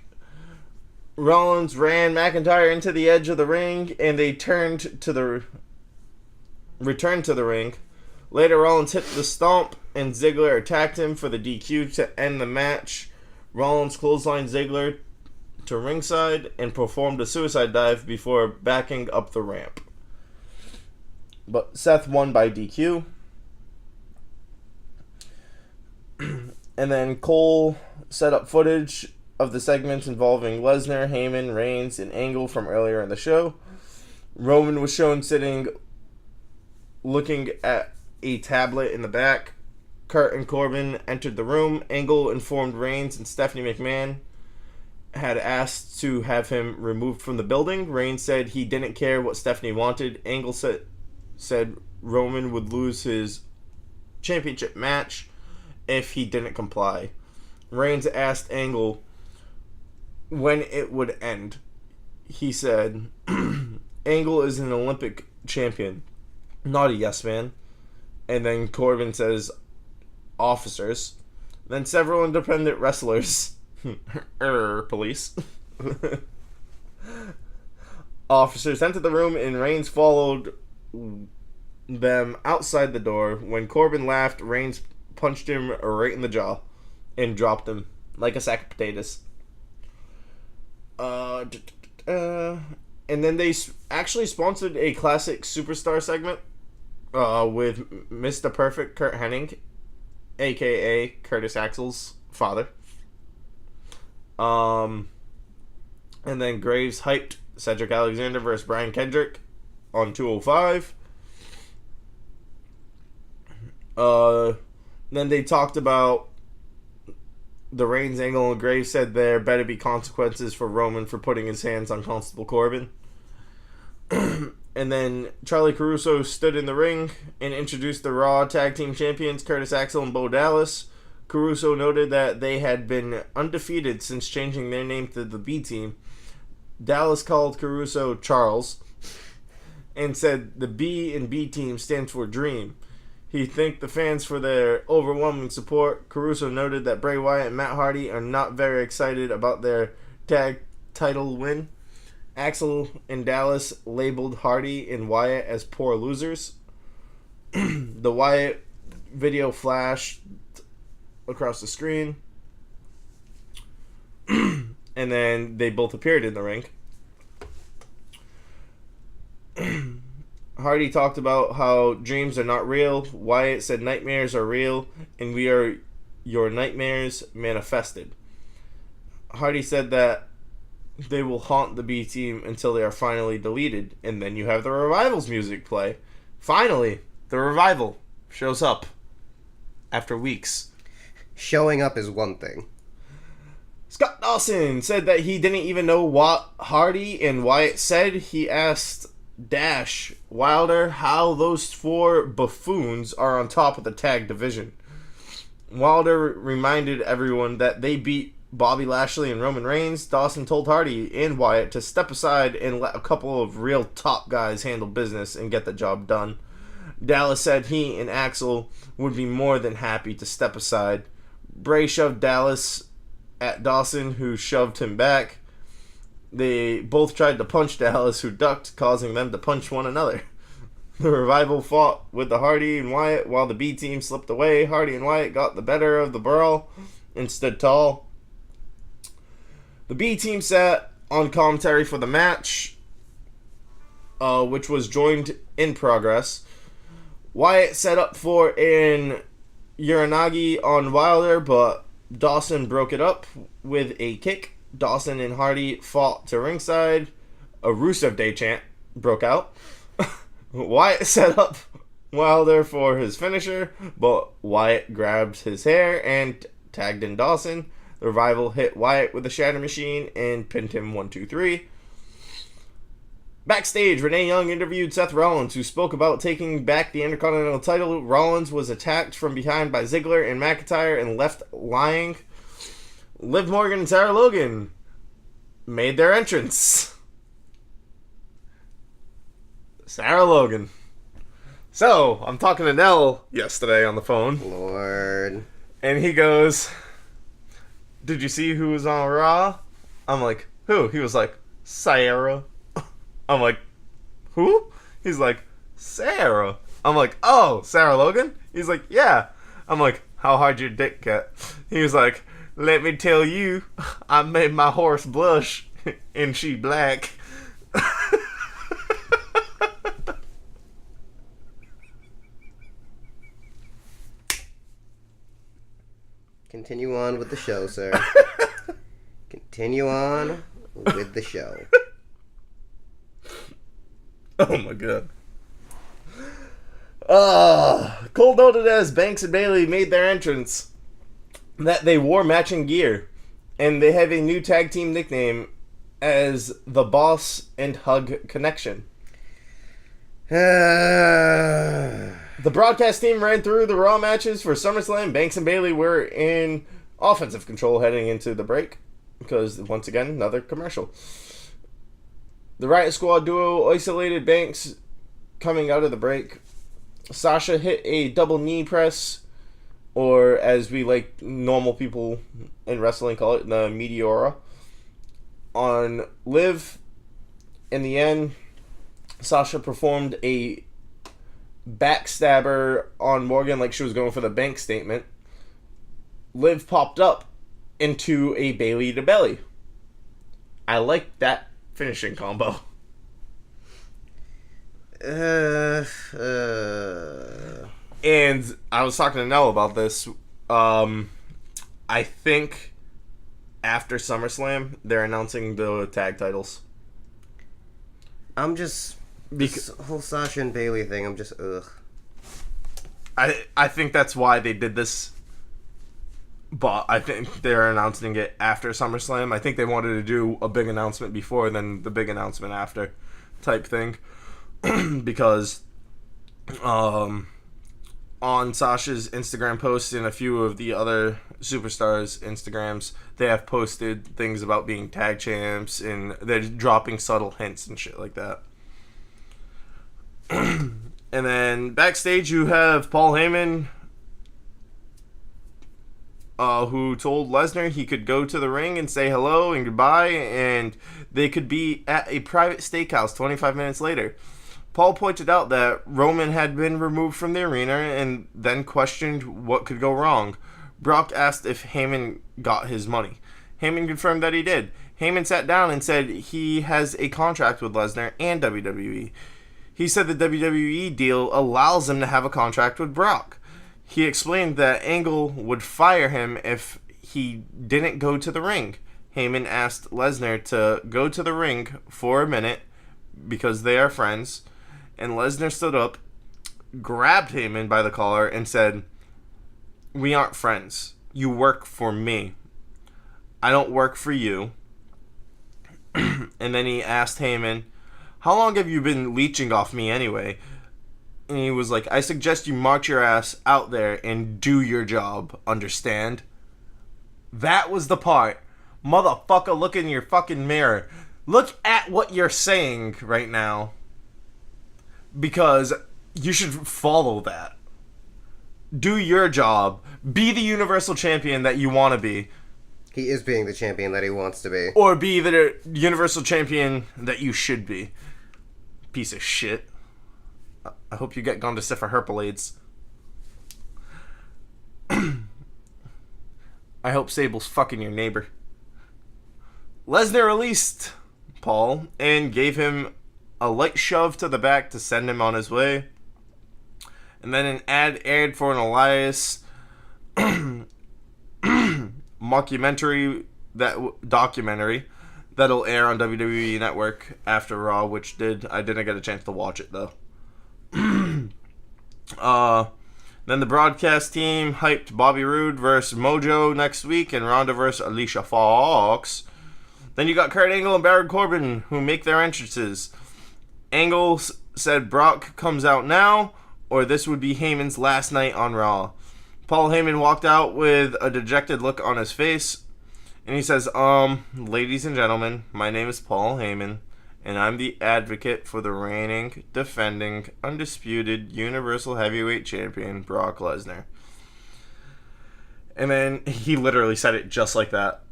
Speaker 1: Rollins ran McIntyre into the edge of the ring, and they returned to the ring. Later, Rollins hit the stomp, and Ziggler attacked him for the DQ to end the match. Rollins clotheslined Ziggler to ringside and performed a suicide dive before backing up the ramp. But Seth won by DQ. And then Cole set up footage of the segments involving Lesnar, Heyman, Reigns, and Angle from earlier in the show. Roman was shown sitting, looking at a tablet in the back. Kurt and Corbin entered the room. Angle informed Reigns and Stephanie McMahon had asked to have him removed from the building. Reigns said he didn't care what Stephanie wanted. Angle said Roman would lose his championship match if he didn't comply. Reigns asked Angle when it would end. he said, Angle is an Olympic champion, not a yes man. And then Corbin says, officers. Then several independent wrestlers, police, officers entered the room and Reigns followed them outside the door. When Corbin laughed, Reigns punched him right in the jaw and dropped him like a sack of potatoes. And then they actually sponsored a classic superstar segment with Mr. Perfect Kurt Hennig, a.k.a. Curtis Axel's father. And then Graves hyped Cedric Alexander versus Brian Kendrick on 205. Then they talked about the Reigns angle, and Graves said there better be consequences for Roman for putting his hands on Constable Corbin. And then Charlie Caruso stood in the ring and introduced the Raw Tag Team Champions, Curtis Axel and Bo Dallas. Caruso noted that they had been undefeated since changing their name to the B Team. Dallas called Caruso Charles and said the B in B Team stands for Dream. He thanked the fans for their overwhelming support. Caruso noted that Bray Wyatt and Matt Hardy are not very excited about their tag title win. Axel and Dallas labeled Hardy and Wyatt as poor losers. The Wyatt video flashed across the screen. And then they both appeared in the ring. Hardy talked about how dreams are not real. Wyatt said nightmares are real, and we are your nightmares manifested. Hardy said that they will haunt the B Team until they are finally deleted, and then you have the Revival's music play. Finally, the Revival shows up after weeks.
Speaker 2: Showing up is one thing.
Speaker 1: Scott Dawson said that he didn't even know what Hardy and Wyatt said. He asked Dash Wilder how those four buffoons are on top of the tag division. Wilder reminded everyone that they beat Bobby Lashley and Roman Reigns. Dawson told Hardy and Wyatt to step aside and let a couple of real top guys handle business and get the job done. Dallas said he and Axel would be more than happy to step aside. Bray shoved Dallas at Dawson, who shoved him back. They both tried to punch Dallas, who ducked, causing them to punch one another. The Revival fought with the Hardy and Wyatt while the B Team slipped away. Hardy and Wyatt got the better of the brawl and stood tall. The B Team sat on commentary for the match, which was joined in progress. Wyatt set up for an Uranagi on Wilder, but Dawson broke it up with a kick. Dawson and Hardy fought to ringside. A Rusev Day chant broke out. Wyatt set up Wilder for his finisher, but Wyatt grabbed his hair and tagged in Dawson. The Revival hit Wyatt with a Shatter Machine and pinned him 1-2-3. Backstage, Renee Young interviewed Seth Rollins, who spoke about taking back the Intercontinental title. Rollins was attacked from behind by Ziggler and McIntyre and left lying. Liv Morgan and Sarah Logan made their entrance. Sarah Logan. So, I'm talking to Nell yesterday on the phone.
Speaker 2: Lord.
Speaker 1: And he goes, did you see who was on Raw? I'm like, who? He was like, Sarah. I'm like, who? He's like, Sarah. I'm like, oh, Sarah Logan? He's like, yeah. I'm like, how hard your dick get? He was like, let me tell you, I made my horse blush, and she black.
Speaker 2: Continue on with the show, sir. Continue on with the show.
Speaker 1: Oh my god. Cole noted as Banks and Bayley made their entrance that they wore matching gear, and they have a new tag team nickname as the Boss and Hug Connection. The broadcast team ran through the Raw matches for SummerSlam. Banks and Bayley were in offensive control heading into the break, because once again, another commercial. The Riot Squad duo isolated Banks coming out of the break. Sasha hit a double knee press, or as we like normal people in wrestling call it, the Meteora, on Liv. In the end, Sasha performed a backstabber on Morgan like she was going for the bank statement. Liv popped up into a Bailey to belly. I like that finishing combo. And I was talking to Nell about this. I think after SummerSlam, they're announcing the tag titles.
Speaker 2: I'm just... This whole Sasha and Bailey thing, I'm just, ugh.
Speaker 1: I think that's why they did this. But I think they're announcing it after SummerSlam. I think they wanted to do a big announcement before, then the big announcement after type thing. Because on Sasha's Instagram post and a few of the other superstars' Instagrams, they have posted things about being tag champs, and they're dropping subtle hints and shit like that. And then backstage you have Paul Heyman, who told Lesnar he could go to the ring and say hello and goodbye, and they could be at a private steakhouse 25 minutes later. Paul pointed out that Roman had been removed from the arena and then questioned what could go wrong. Brock asked if Heyman got his money. Heyman confirmed that he did. Heyman sat down and said he has a contract with Lesnar and WWE. He said the WWE deal allows him to have a contract with Brock. He explained that Angle would fire him if he didn't go to the ring. Heyman asked Lesnar to go to the ring for a minute because they are friends, and Lesnar stood up, grabbed Heyman by the collar, and said, "We aren't friends. You work for me. I don't work for you." And then he asked Heyman, "How long have you been leeching off me anyway?" And he was like, "I suggest you march your ass out there and do your job, understand?" That was the part. Motherfucker, look in your fucking mirror. Look at what you're saying right now. Because you should follow that. Do your job. Be the Universal Champion that you want to be.
Speaker 2: He is being the champion that he wants to be.
Speaker 1: Or be the Universal Champion that you should be. Piece of shit. I hope you get gone to for Herpalades. I hope Sable's fucking your neighbor. Lesnar released Paul and gave him a light shove to the back to send him on his way. And then an ad aired for an Elias documentary that'll air on WWE Network after Raw, which I didn't get a chance to watch it though. Then the broadcast team hyped Bobby Roode versus Mojo next week and Ronda versus Alicia Fox. Then you got Kurt Angle and Baron Corbin who make their entrances. Angle said Brock comes out now, or this would be Heyman's last night on Raw. Paul Heyman walked out with a dejected look on his face, and he says, "Ladies and gentlemen, my name is Paul Heyman, and I'm the advocate for the reigning, defending, undisputed Universal Heavyweight Champion, Brock Lesnar." And then he literally said it just like that.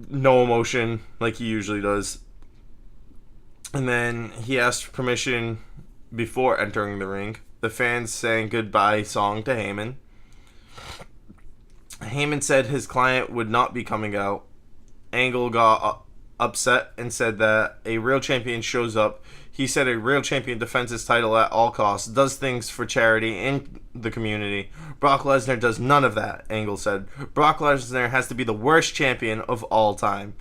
Speaker 1: No emotion, like he usually does. And then he asked permission before entering the ring. The fans sang goodbye song to Heyman. Heyman said his client would not be coming out. Angle got upset and said that a real champion shows up. He said a real champion defends his title at all costs, does things for charity and the community. Brock Lesnar does none of that, Angle said. Brock Lesnar has to be the worst champion of all time.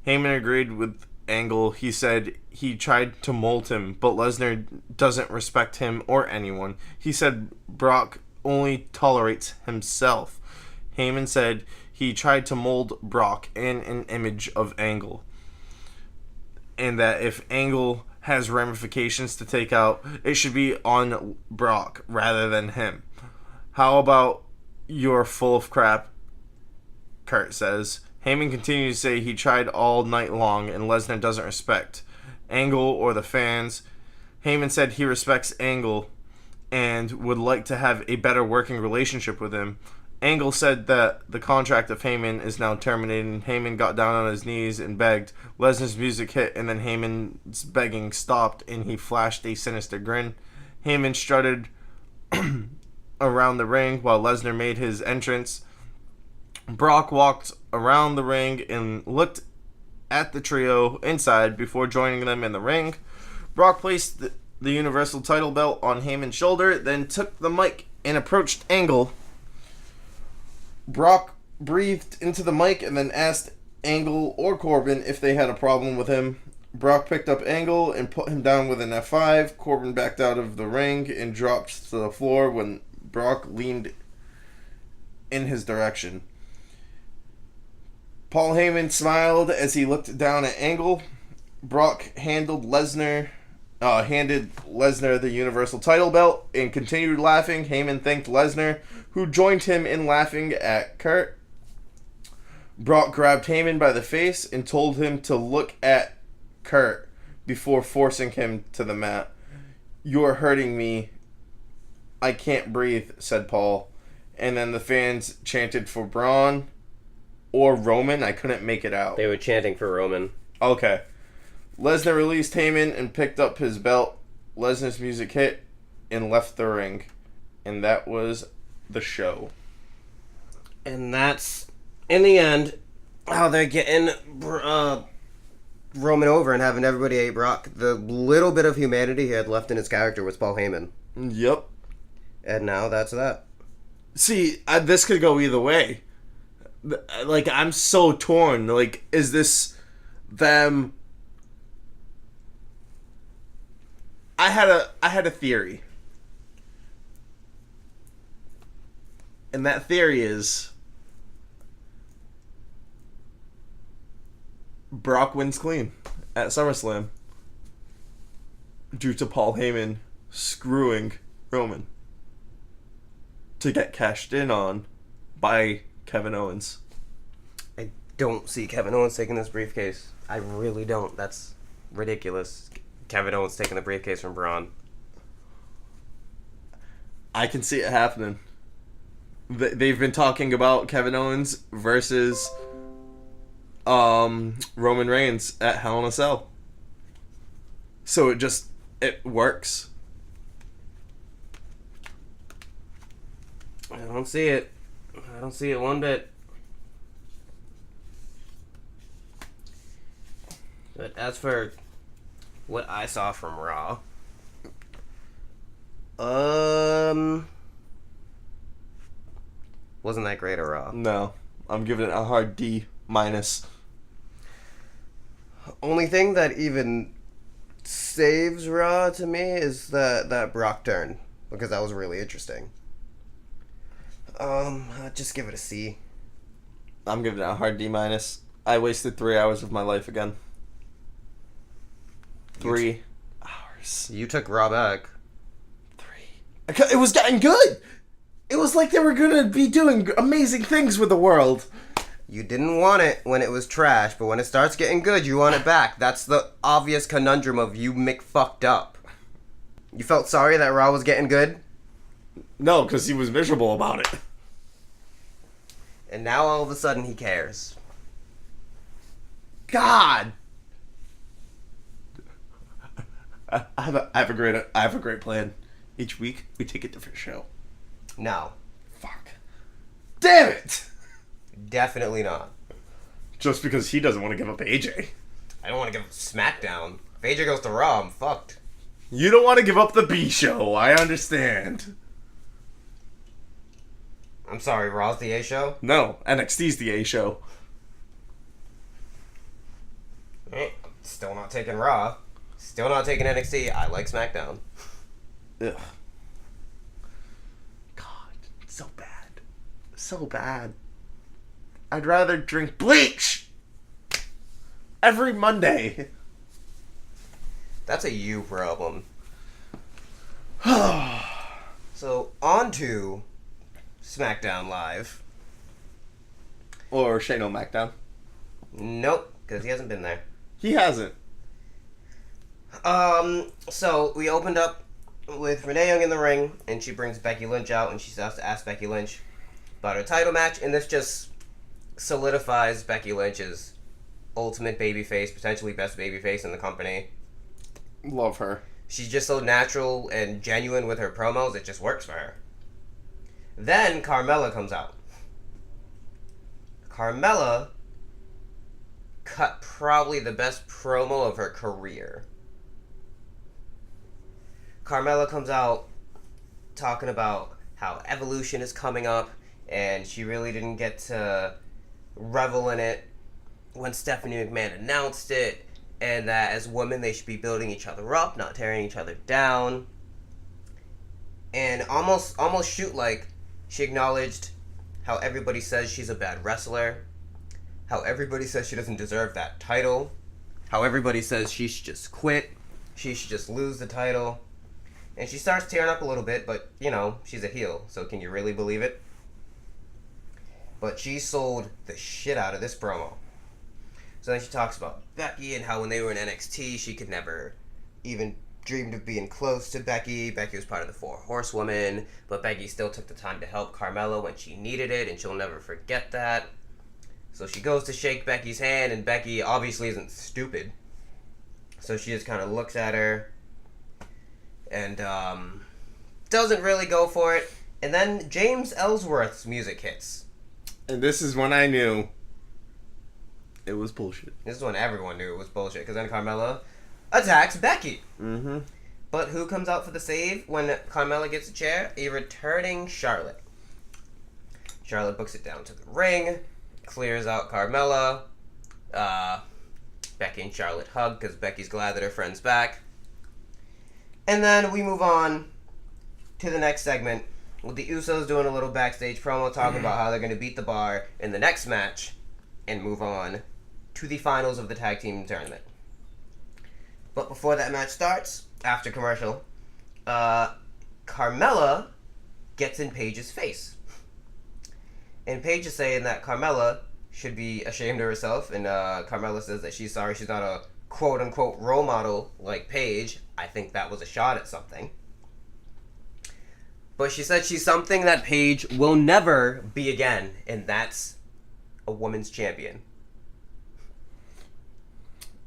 Speaker 1: Heyman agreed with Angle. He said he tried to mold him, but Lesnar doesn't respect him or anyone. He said Brock only tolerates himself. Heyman said he tried to mold Brock in an image of Angle, and that if Angle has ramifications to take out, it should be on Brock rather than him. How about you're full of crap, Kurt says. Heyman continued to say he tried all night long and Lesnar doesn't respect Angle or the fans. Heyman said he respects Angle and would like to have a better working relationship with him. Angle said that the contract of Heyman is now terminated. Heyman got down on his knees and begged. Lesnar's music hit, and then Heyman's begging stopped, and he flashed a sinister grin. Heyman strutted around the ring while Lesnar made his entrance. Brock walked around the ring and looked at the trio inside before joining them in the ring. Brock placed the Universal title belt on Heyman's shoulder, then took the mic and approached Angle. Brock breathed into the mic and then asked Angle or Corbin if they had a problem with him. Brock picked up Angle and put him down with an F5. Corbin backed out of the ring and dropped to the floor when Brock leaned in his direction. Paul Heyman smiled as he looked down at Angle. Brock handed Lesnar the Universal title belt and continued laughing. Heyman thanked Lesnar, who joined him in laughing at Kurt. Brock grabbed Heyman by the face and told him to look at Kurt before forcing him to the mat. "You're hurting me. I can't breathe," said Paul. And then the fans chanted for Braun or Roman. I couldn't make it out.
Speaker 2: They were chanting for Roman.
Speaker 1: Okay. Lesnar released Heyman and picked up his belt. Lesnar's music hit and left the ring. And that was the show.
Speaker 2: And that's, in the end, how they're getting Roman over and having everybody hate Brock. The little bit of humanity he had left in his character was Paul Heyman.
Speaker 1: Yep.
Speaker 2: And now that's that.
Speaker 1: See, this could go either way. Like, I'm so torn. Like, is this them... I had a theory. And that theory is Brock wins clean at SummerSlam due to Paul Heyman screwing Roman to get cashed in on by Kevin Owens.
Speaker 2: I don't see Kevin Owens taking this briefcase. I really don't. That's ridiculous. Kevin Owens taking the briefcase from Braun.
Speaker 1: I can see it happening. They've been talking about Kevin Owens versus Roman Reigns at Hell in a Cell. So it works.
Speaker 2: I don't see it. I don't see it one bit. But as for what I saw from Raw, wasn't that great a Raw.
Speaker 1: No, I'm giving it a hard D minus.
Speaker 2: Only thing that even saves Raw to me is that Brock turn, because that was really interesting. I'd just give it a C.
Speaker 1: I'm giving it a hard D minus. I wasted 3 hours of my life again. 3 hours.
Speaker 2: You took Raw back.
Speaker 1: 3. It was getting good. It was like they were going to be doing amazing things with the world.
Speaker 2: You didn't want it when it was trash, but when it starts getting good, you want it back. That's the obvious conundrum of you fucked up. You felt sorry that Raw was getting good?
Speaker 1: No, because he was miserable about it.
Speaker 2: And now all of a sudden he cares.
Speaker 1: God. I have a great plan. Each week we take a different show.
Speaker 2: No.
Speaker 1: Fuck. Damn it.
Speaker 2: Definitely not.
Speaker 1: Just because he doesn't want to give up AJ.
Speaker 2: I don't want to give up SmackDown. If AJ goes to Raw, I'm fucked.
Speaker 1: You don't want to give up the B show. I understand.
Speaker 2: I'm sorry, Raw's the A show?
Speaker 1: No, NXT's the A show.
Speaker 2: Still not taking Raw. Still not taking NXT. I like SmackDown.
Speaker 1: Ugh. God, so bad. So bad. I'd rather drink bleach every Monday.
Speaker 2: That's a you problem. So, on to SmackDown Live.
Speaker 1: Or Shane O'Mackdown.
Speaker 2: Nope, because he hasn't been there.
Speaker 1: He hasn't.
Speaker 2: So we opened up with Renee Young in the ring, and she brings Becky Lynch out, and she starts to ask Becky Lynch about her title match, and this just solidifies Becky Lynch's ultimate babyface, potentially best babyface in the company.
Speaker 1: Love her.
Speaker 2: She's just so natural and genuine with her promos, it just works for her. Then Carmella comes out. Carmella cut probably the best promo of her career. Carmella comes out talking about how Evolution is coming up, and she really didn't get to revel in it when Stephanie McMahon announced it, and that as women they should be building each other up, not tearing each other down. And almost shoot like she acknowledged how everybody says she's a bad wrestler, how everybody says she doesn't deserve that title, how everybody says she should just quit, she should just lose the title. And she starts tearing up a little bit, but, you know, she's a heel, so can you really believe it? But she sold the shit out of this promo. So then she talks about Becky and how when they were in NXT, she could never even dreamed of being close to Becky. Becky was part of the Four Horsewomen, but Becky still took the time to help Carmella when she needed it, and she'll never forget that. So she goes to shake Becky's hand, and Becky obviously isn't stupid. So she just kind of looks at her and doesn't really go for it. And then James Ellsworth's music hits.
Speaker 1: And this is when I knew it was bullshit.
Speaker 2: This is when everyone knew it was bullshit, because then Carmella attacks Becky.
Speaker 1: Mm-hmm.
Speaker 2: But who comes out for the save when Carmella gets a chair? A returning Charlotte. Charlotte books it down to the ring, clears out Carmella. Becky and Charlotte hug because Becky's glad that her friend's back. And then we move on to the next segment with the Usos doing a little backstage promo talking about how they're going to beat the Bar in the next match and move on to the finals of the tag team tournament. But before that match starts, after commercial, Carmella gets in Paige's face. And Paige is saying that Carmella should be ashamed of herself, and Carmella says that she's sorry she's not a quote-unquote role model like Paige. I think that was a shot at something. But she said she's something that Paige will never be again, and that's a women's champion.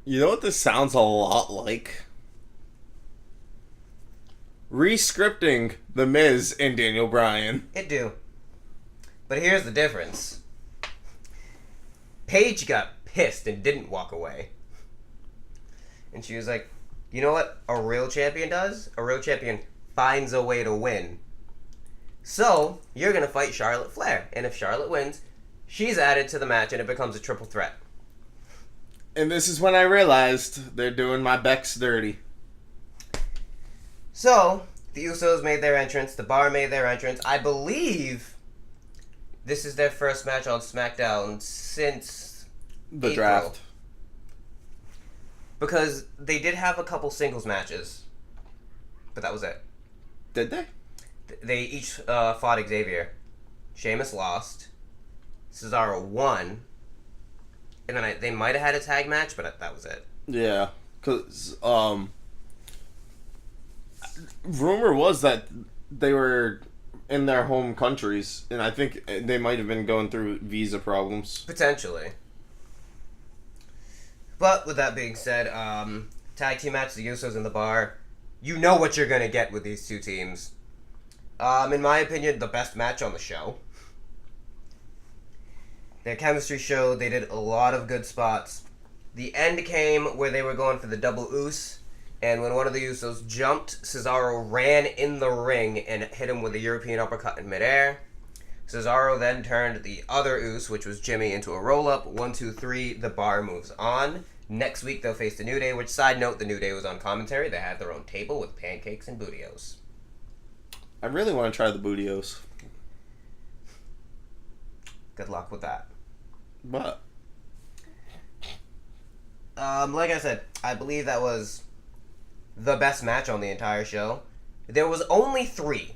Speaker 1: You know what this sounds a lot like? Rescripting The Miz and Daniel Bryan.
Speaker 2: It do. But here's the difference. Paige got pissed and didn't walk away. And she was like, you know what a real champion does? A real champion finds a way to win. So, you're going to fight Charlotte Flair. And if Charlotte wins, she's added to the match and it becomes a triple threat.
Speaker 1: And this is when I realized they're doing my Bex dirty.
Speaker 2: So, the Usos made their entrance. The Bar made their entrance. I believe this is their first match on SmackDown since
Speaker 1: The
Speaker 2: April.
Speaker 1: draft.
Speaker 2: Because they did have a couple singles matches. But that was it.
Speaker 1: Did they?
Speaker 2: They each fought Xavier. Sheamus lost. Cesaro won. And then they might have had a tag match, but that was it.
Speaker 1: Yeah. Because, rumor was that they were in their home countries, and I think they might have been going through visa problems.
Speaker 2: Potentially. But with that being said, tag team match, the Usos and the Bar. You know what you're going to get with these two teams. In my opinion, the best match on the show. Their chemistry showed. They did a lot of good spots. The end came where they were going for the double Us, and when one of the Usos jumped, Cesaro ran in the ring and hit him with a European uppercut in midair. Cesaro then turned the other Us, which was Jimmy, into a roll-up. 1, 2, 3, the Bar moves on. Next week they'll face the New Day, which, side note, the New Day was on commentary. They had their own table with pancakes and bootios.
Speaker 1: I really want to try the bootios.
Speaker 2: Good luck with that.
Speaker 1: But
Speaker 2: like I said, I believe that was the best match on the entire show. There was only 3.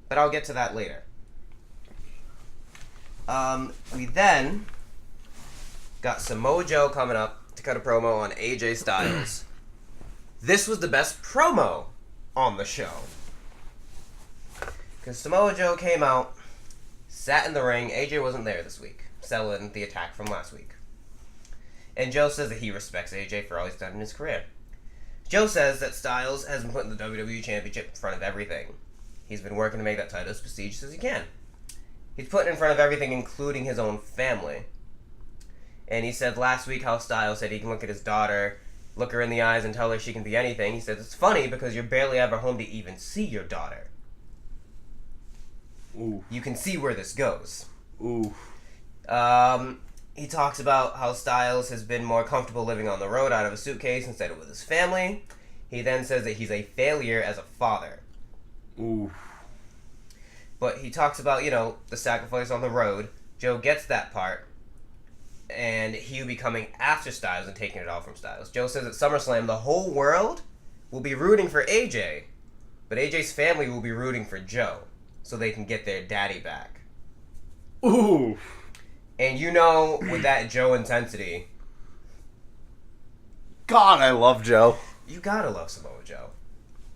Speaker 2: But I'll get to that later. We then got Samoa Joe coming up to cut a promo on AJ Styles. This was the best promo on the show. Because Samoa Joe came out, sat in the ring. AJ wasn't there this week, selling the attack from last week. And Joe says that he respects AJ for all he's done in his career. Joe says that Styles has been putting the WWE Championship in front of everything. He's been working to make that title as prestigious as he can. He's putting it in front of everything, including his own family. And he said last week how Styles said he can look at his daughter, look her in the eyes, and tell her she can be anything. He says it's funny because you're barely ever home to even see your daughter.
Speaker 1: Ooh.
Speaker 2: You can see where this goes.
Speaker 1: Ooh.
Speaker 2: He talks about how Styles has been more comfortable living on the road out of a suitcase instead of with his family. He then says that he's a failure as a father.
Speaker 1: Ooh.
Speaker 2: But he talks about, the sacrifice on the road. Joe gets that part. And he will be coming after Styles and taking it all from Styles. Joe says at SummerSlam, the whole world will be rooting for AJ. But AJ's family will be rooting for Joe. So they can get their daddy back.
Speaker 1: Ooh.
Speaker 2: And with that Joe intensity...
Speaker 1: God, I love Joe.
Speaker 2: You gotta love Samoa Joe.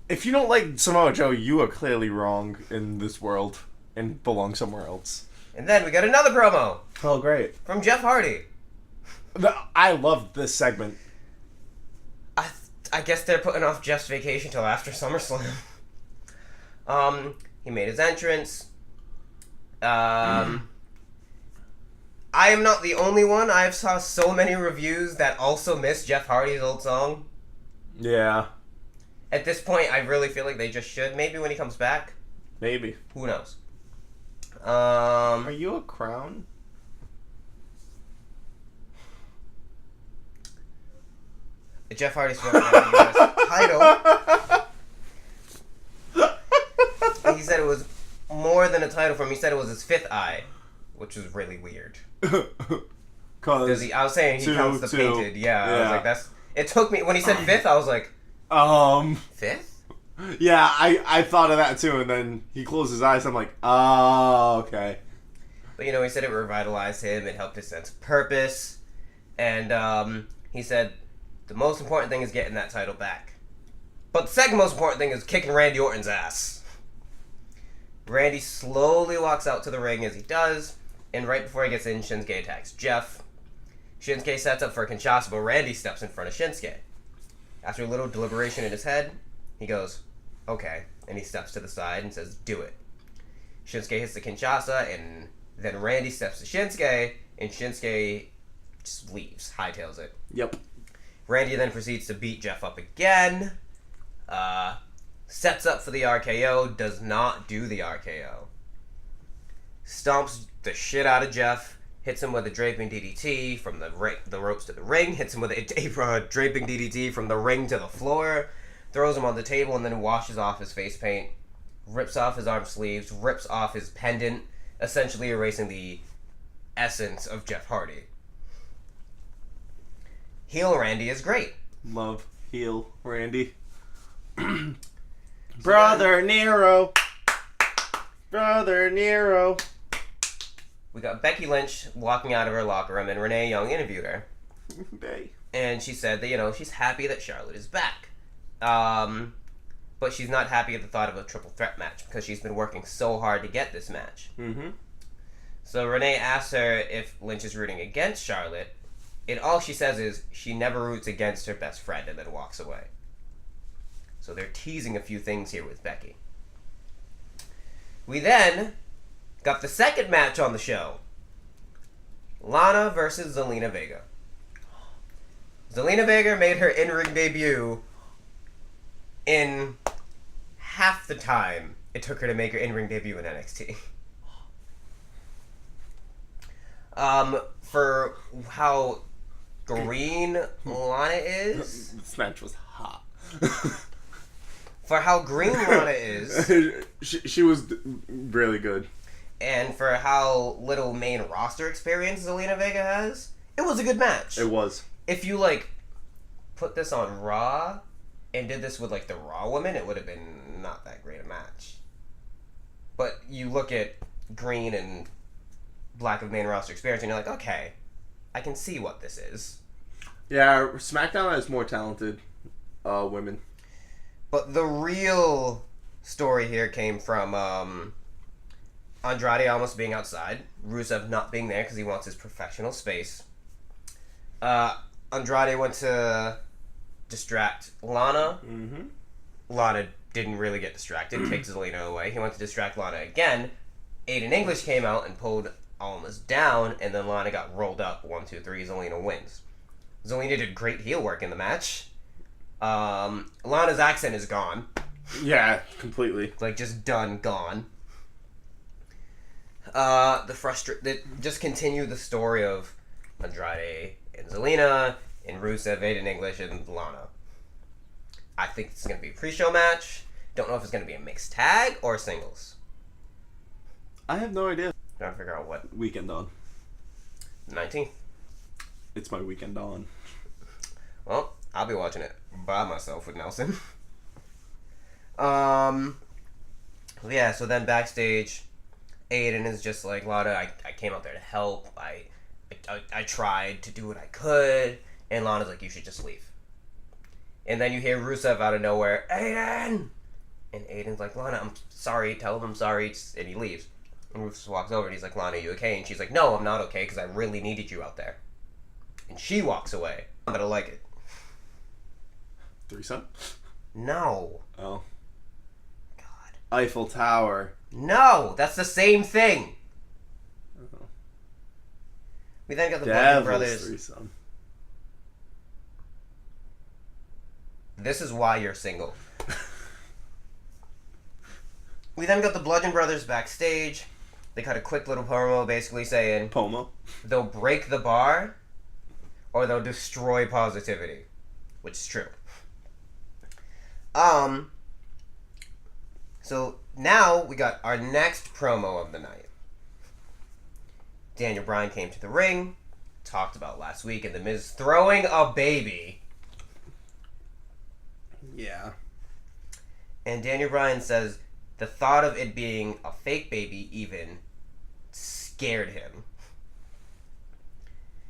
Speaker 1: If you don't like Samoa Joe, you are clearly wrong in this world and belong somewhere else.
Speaker 2: And then we got another promo.
Speaker 1: Oh, great.
Speaker 2: From Jeff Hardy.
Speaker 1: I loved this segment.
Speaker 2: I guess they're putting off Jeff's vacation till after SummerSlam. He made his entrance. I am not the only one. I've saw so many reviews that also miss Jeff Hardy's old song.
Speaker 1: Yeah.
Speaker 2: At this point, I really feel like they just should. Maybe when he comes back.
Speaker 1: Maybe.
Speaker 2: Who knows?
Speaker 1: Are you a crown?
Speaker 2: Jeff Hardy's still got the US title. He said it was more than a title for him. He said it was his fifth eye, which was really weird.
Speaker 1: Cause
Speaker 2: I was saying he counts the painted. Yeah, I was like, that's... It took me... When he said fifth, I was like... Fifth?
Speaker 1: Yeah, I thought of that too, and then he closed his eyes, I'm like, oh, okay.
Speaker 2: But, he said it revitalized him, it helped his sense of purpose, and he said the most important thing is getting that title back. But the second most important thing is kicking Randy Orton's ass. Randy slowly walks out to the ring as he does, and right before he gets in, Shinsuke attacks Jeff. Shinsuke sets up for a Kinshasa, but Randy steps in front of Shinsuke. After a little deliberation in his head, he goes, okay, and he steps to the side and says, do it. Shinsuke hits the Kinshasa, and then Randy steps to Shinsuke, and Shinsuke just leaves, hightails it.
Speaker 1: Yep.
Speaker 2: Randy then proceeds to beat Jeff up again, sets up for the RKO, does not do the RKO. Stomps the shit out of Jeff, hits him with a draping DDT from the ropes to the ring, hits him with a draping DDT from the ring to the floor, throws him on the table, and then washes off his face paint, rips off his arm sleeves, rips off his pendant, essentially erasing the essence of Jeff Hardy. Heel Randy is great.
Speaker 1: Love heel Randy. Brother Nero. Brother Nero.
Speaker 2: We got Becky Lynch walking out of her locker room, and Renee Young interviewed her.
Speaker 1: Bay.
Speaker 2: And she said that, she's happy that Charlotte is back. But she's not happy at the thought of a triple threat match because she's been working so hard to get this match.
Speaker 1: Mm-hmm.
Speaker 2: So Renee asks her if Lynch is rooting against Charlotte, and all she says is she never roots against her best friend and then walks away. So they're teasing a few things here with Becky. We then got the second match on the show. Lana versus Zelina Vega. Zelina Vega made her in-ring debut in half the time it took her to make her in-ring debut in NXT. For how green Lana is...
Speaker 1: This match was hot.
Speaker 2: For how green Lana is...
Speaker 1: she was really good.
Speaker 2: And for how little main roster experience Zelina Vega has, it was a good match.
Speaker 1: It was.
Speaker 2: If you, put this on Raw and did this with, the Raw women, it would have been not that great a match. But you look at green and lack of main roster experience, and you're like, okay, I can see what this is.
Speaker 1: Yeah, SmackDown has more talented women.
Speaker 2: But the real story here came from Andrade almost being outside, Rusev not being there because he wants his professional space. Andrade went to distract Lana.
Speaker 1: Mm-hmm.
Speaker 2: Lana didn't really get distracted, kicked Zelina away. He went to distract Lana again. Aiden English came out and pulled Almas down, and then Lana got rolled up. 1, 2, 3, Zelina wins. Zelina did great heel work in the match. Lana's accent is gone.
Speaker 1: Yeah, completely.
Speaker 2: Like, just done, gone. Just continue the story of Andrade and Zelina, and Rusev, Aiden English, and Lana. I think it's going to be a pre-show match. Don't know if it's going to be a mixed tag or singles.
Speaker 1: I have no idea.
Speaker 2: Trying to figure out what.
Speaker 1: Weekend on.
Speaker 2: 19th.
Speaker 1: It's my weekend on.
Speaker 2: Well, I'll be watching it by myself with Nelson. Yeah, so then backstage, Aiden is just like, Lana, I came out there to help. I tried to do what I could. And Lana's like, you should just leave. And then you hear Rusev out of nowhere, Aiden! And Aiden's like, Lana, I'm sorry. Tell him I'm sorry. And he leaves. And Rusev walks over and he's like, Lana, are you okay? And she's like, no, I'm not okay because I really needed you out there. And she walks away. I'm gonna like it.
Speaker 1: Threesome?
Speaker 2: No.
Speaker 1: Oh.
Speaker 2: God.
Speaker 1: Eiffel Tower.
Speaker 2: No! That's the same thing!
Speaker 1: Oh.
Speaker 2: We then got the Bludgeon
Speaker 1: Devil's
Speaker 2: Brothers.
Speaker 1: threesome.
Speaker 2: This is why you're single. We then got the Bludgeon Brothers backstage. They cut a quick little promo basically saying
Speaker 1: Pomo.
Speaker 2: they'll break the bar or they'll destroy positivity. Which is true. So now we got our next promo of the night. Daniel Bryan came to the ring, talked about last week and The Miz throwing a baby.
Speaker 1: Yeah.
Speaker 2: And Daniel Bryan says the thought of it being a fake baby even scared him.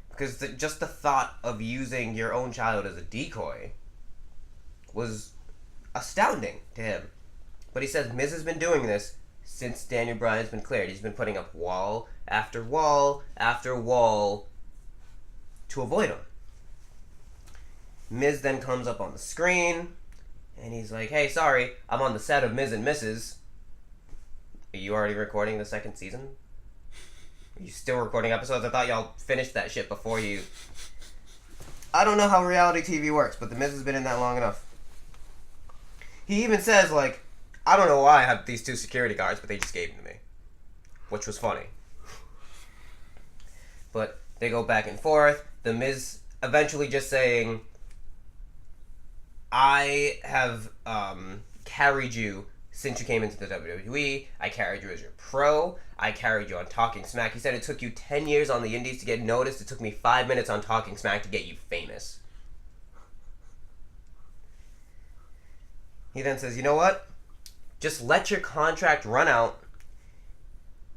Speaker 2: Because just the thought of using your own child as a decoy was astounding to him. But he says Miz has been doing this since Daniel Bryan's been cleared. He's been putting up wall after wall after wall to avoid him. Miz then comes up on the screen and he's like, hey, sorry, I'm on the set of Miz and Mrs. Are you already recording the second season? Are you still recording episodes? I thought y'all finished that shit before you... I don't know how reality TV works, but The Miz has been in that long enough. He even says, like, I don't know why I have these 2 security guards, but they just gave them to me. Which was funny. But they go back and forth. The Miz eventually just saying, I have carried you since you came into the WWE. I carried you as your pro. I carried you on Talking Smack. He said it took you 10 years on the indies to get noticed. It took me 5 minutes on Talking Smack to get you famous. He then says, you know what? Just let your contract run out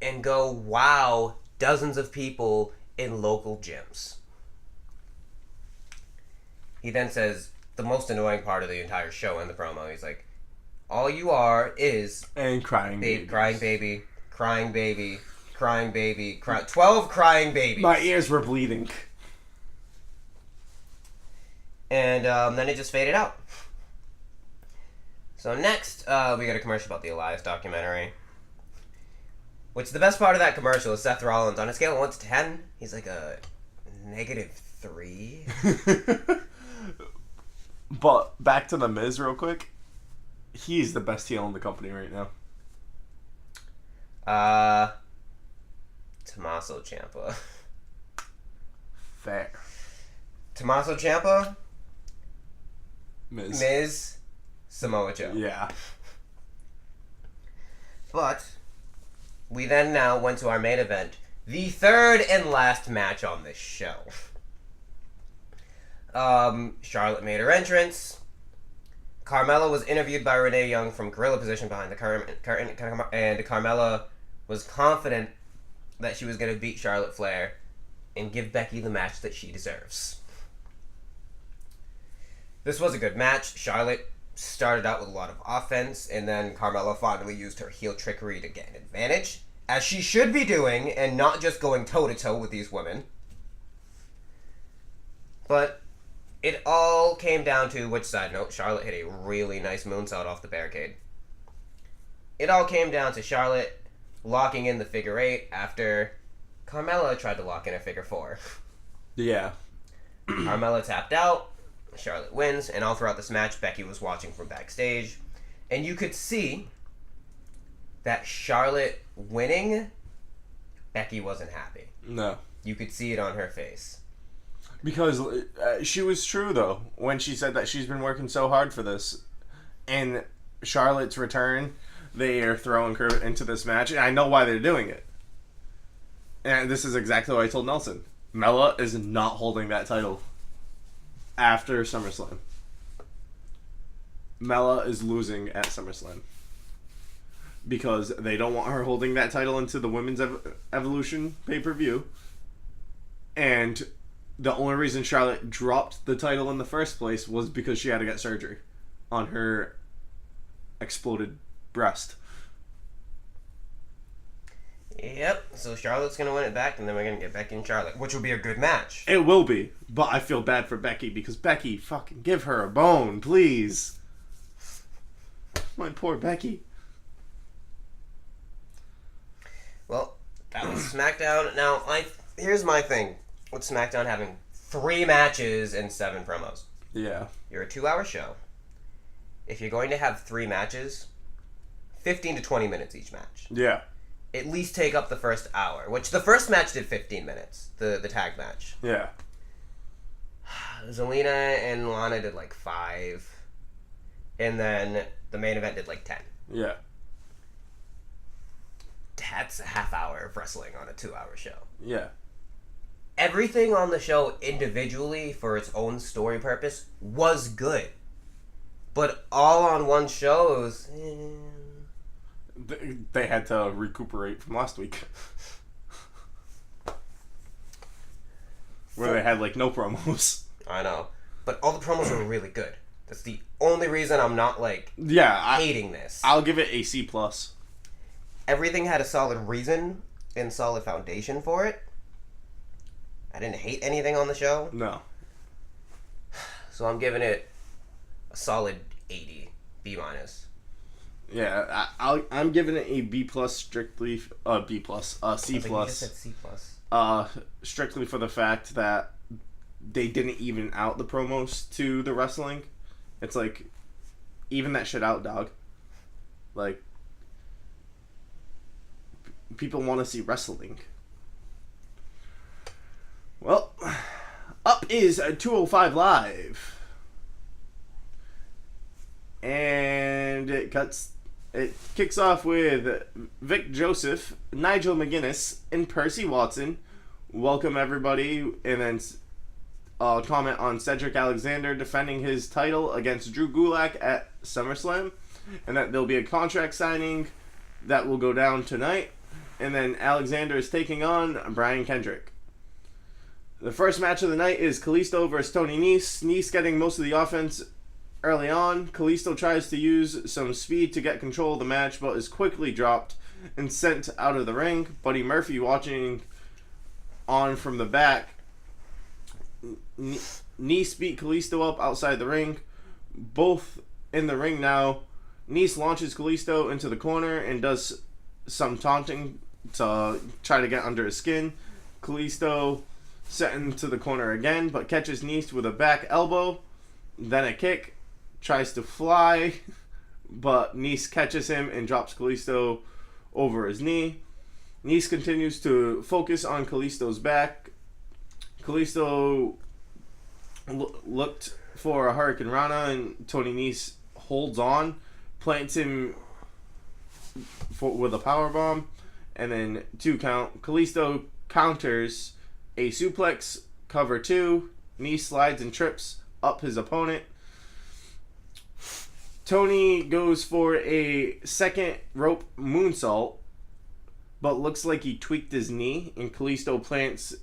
Speaker 2: and go wow dozens of people in local gyms. He then says the most annoying part of the entire show in the promo. He's like, all you are is...
Speaker 1: And crying baby.
Speaker 2: Crying baby. Crying baby. Crying baby. 12 crying babies.
Speaker 1: My ears were bleeding.
Speaker 2: And then it just faded out. So next, we got a commercial about the Elias documentary. Which the best part of that commercial is Seth Rollins. On a scale of 1 to 10, he's like a -3.
Speaker 1: But back to The Miz real quick. He's the best heel in the company right now.
Speaker 2: Tommaso Ciampa.
Speaker 1: Fair.
Speaker 2: Tommaso Ciampa,
Speaker 1: Miz.
Speaker 2: Miz, Samoa Joe.
Speaker 1: Yeah.
Speaker 2: But we then now went to our main event, the third and last match on this show. Charlotte made her entrance. Carmella was interviewed by Renee Young from Gorilla Position behind the curtain, and Carmella was confident that she was going to beat Charlotte Flair and give Becky the match that she deserves. This was a good match. Charlotte started out with a lot of offense, and then Carmella finally used her heel trickery to get an advantage, as she should be doing, and not just going toe-to-toe with these women. But it all came down to, which side note, Charlotte hit a really nice moonsault off the barricade. It all came down to Charlotte locking in the figure 8 after Carmella tried to lock in a figure 4.
Speaker 1: Yeah.
Speaker 2: Carmella tapped out. Charlotte wins, and all throughout this match, Becky was watching from backstage, and you could see that Charlotte winning, Becky wasn't happy.
Speaker 1: No.
Speaker 2: You could see it on her face.
Speaker 1: Because she was true, though, when she said that she's been working so hard for this. And Charlotte's return, they are throwing her into this match, and I know why they're doing it. And this is exactly what I told Nelson. Mella is not holding that title after SummerSlam. Mella is losing at SummerSlam. Because they don't want her holding that title into the Women's Evolution pay-per-view. And the only reason Charlotte dropped the title in the first place was because she had to get surgery on her exploded breast.
Speaker 2: Yep, so Charlotte's going to win it back, and then we're going to get Becky and Charlotte, which will be a good match.
Speaker 1: It will be, but I feel bad for Becky because Becky, fucking give her a bone, please. My poor Becky.
Speaker 2: Well, that was SmackDown. Now, here's my thing with SmackDown having 3 matches and 7 promos.
Speaker 1: Yeah.
Speaker 2: You're a 2-hour show. If you're going to have 3 matches, 15 to 20 minutes each match.
Speaker 1: Yeah.
Speaker 2: At least take up the first hour, which the first match did 15 minutes, the tag match.
Speaker 1: Yeah.
Speaker 2: Zelina and Lana did like 5, and then the main event did like 10.
Speaker 1: Yeah.
Speaker 2: That's a half hour of wrestling on a 2-hour show.
Speaker 1: Yeah.
Speaker 2: Everything on the show individually for its own story purpose was good. But all on one show was...
Speaker 1: They had to recuperate from last week. Where they had like no promos.
Speaker 2: I know. But all the promos were really good. That's the only reason I'm not like hating this.
Speaker 1: I'll give it a C+.
Speaker 2: Everything had a solid reason and solid foundation for it. I didn't hate anything on the show.
Speaker 1: No.
Speaker 2: So I'm giving it a solid 80. B-.
Speaker 1: Yeah, I'm giving it a B+, strictly B+, C+.
Speaker 2: You just said C+.
Speaker 1: Strictly for the fact that they didn't even out the promos to the wrestling. It's like, even that shit out, dog. Like, people want to see wrestling. Well, up is 205 Live. And it kicks off with Vic Joseph, Nigel McGuinness, and Percy Watson. Welcome everybody, and then comment on Cedric Alexander defending his title against Drew Gulak at SummerSlam, and that there'll be a contract signing that will go down tonight, and then Alexander is taking on Brian Kendrick. The first match of the night is Kalisto versus Tony Nese. Nese getting most of the offense early on. Kalisto tries to use some speed to get control of the match, but is quickly dropped and sent out of the ring. Buddy Murphy watching on from the back. Nese beat Kalisto up outside the ring. Both in the ring now. Nese launches Kalisto into the corner and does some taunting to try to get under his skin. Kalisto set into the corner again, but catches Nese with a back elbow. Then a kick. Tries to fly, but Nese catches him and drops Kalisto over his knee. Nese continues to focus on Kalisto's back. Kalisto looked for a Hurricane Rana, and Tony Nese holds on, plants him with a powerbomb, and then 2 count. Kalisto counters a suplex, cover 2. Nese slides and trips up his opponent. Tony goes for a second rope moonsault, but looks like he tweaked his knee, and Kalisto plants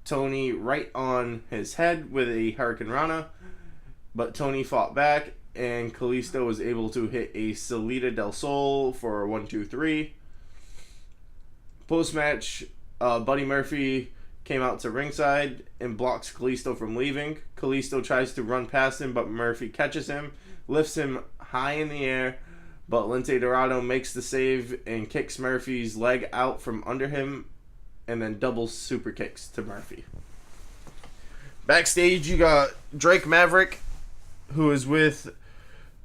Speaker 1: Tony right on his head with a Hurricane Rana. but Tony fought back, and Kalisto was able to hit a Salida del Sol for a 1-2-3. Post-match, Buddy Murphy came out to ringside and blocks Kalisto from leaving. Kalisto tries to run past him, but Murphy catches him, lifts him high in the air, but Lince Dorado makes the save and kicks Murphy's leg out from under him, and then double super kicks to Murphy. Backstage, you got Drake Maverick, who is with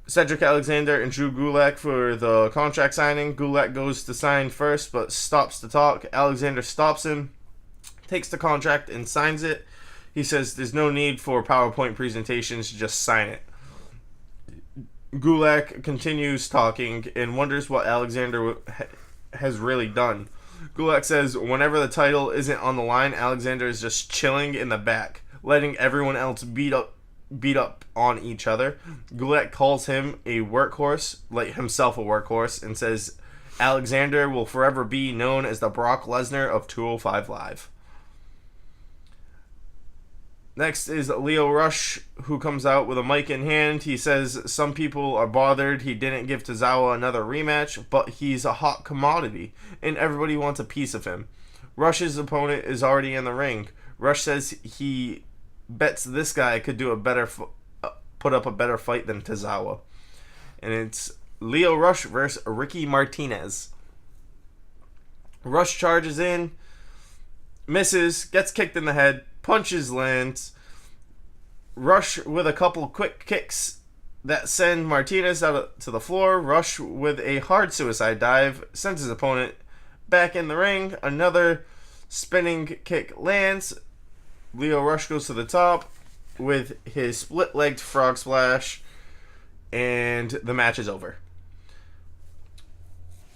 Speaker 1: Cedric Alexander and Drew Gulak for the contract signing. Gulak goes to sign first, but stops to talk. Alexander stops him, takes the contract, and signs it. He says there's no need for PowerPoint presentations, just sign it. Gulak continues talking and wonders what Alexander has really done. Gulak says whenever the title isn't on the line, Alexander is just chilling in the back, letting everyone else beat up on each other. Gulak calls him a workhorse, like himself a workhorse, and says Alexander will forever be known as the Brock Lesnar of 205 Live. Next is Lio Rush, who comes out with a mic in hand. He says some people are bothered he didn't give Tozawa another rematch, but he's a hot commodity, and everybody wants a piece of him. Rush's opponent is already in the ring. Rush says he bets this guy could do put up a better fight than Tozawa. And it's Lio Rush versus Ricky Martinez. Rush charges in, misses, gets kicked in the head, punches lands. Rush with a couple quick kicks that send Martinez out to the floor. Rush with a hard suicide dive sends his opponent back in the ring. Another spinning kick lands. Lio Rush goes to the top with his split-legged frog splash, and the match is over.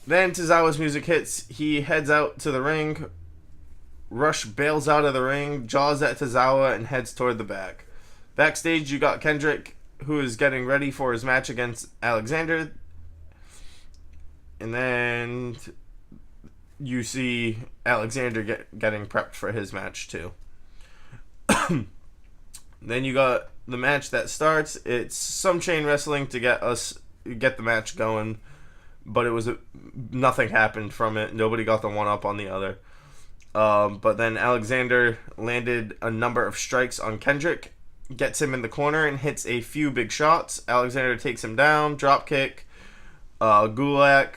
Speaker 1: Then Tozawa's music hits. He heads out to the ring. Rush bails out of the ring, jaws at Tozawa, and heads toward the back. Backstage, you got Kendrick, who is getting ready for his match against Alexander. And then you see Alexander getting prepped for his match, too. Then you got the match that starts. It's some chain wrestling to get the match going, but nothing happened from it. Nobody got the one up on the other. But then Alexander landed a number of strikes on Kendrick, gets him in the corner, and hits a few big shots. Alexander takes him down, drop kick. Gulak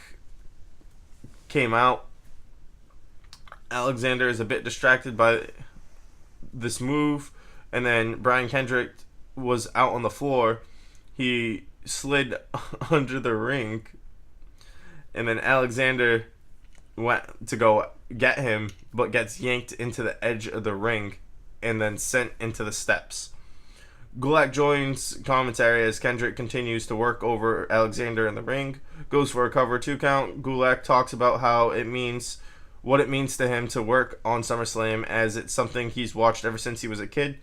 Speaker 1: came out. Alexander is a bit distracted by this move, and then Brian Kendrick was out on the floor. He slid under the ring, and then Alexander went to go get him, but gets yanked into the edge of the ring and then sent into the steps. Gulak joins commentary as Kendrick continues to work over Alexander in the ring, goes for a cover 2 count. Gulak talks about what it means to him to work on SummerSlam, as it's something he's watched ever since he was a kid.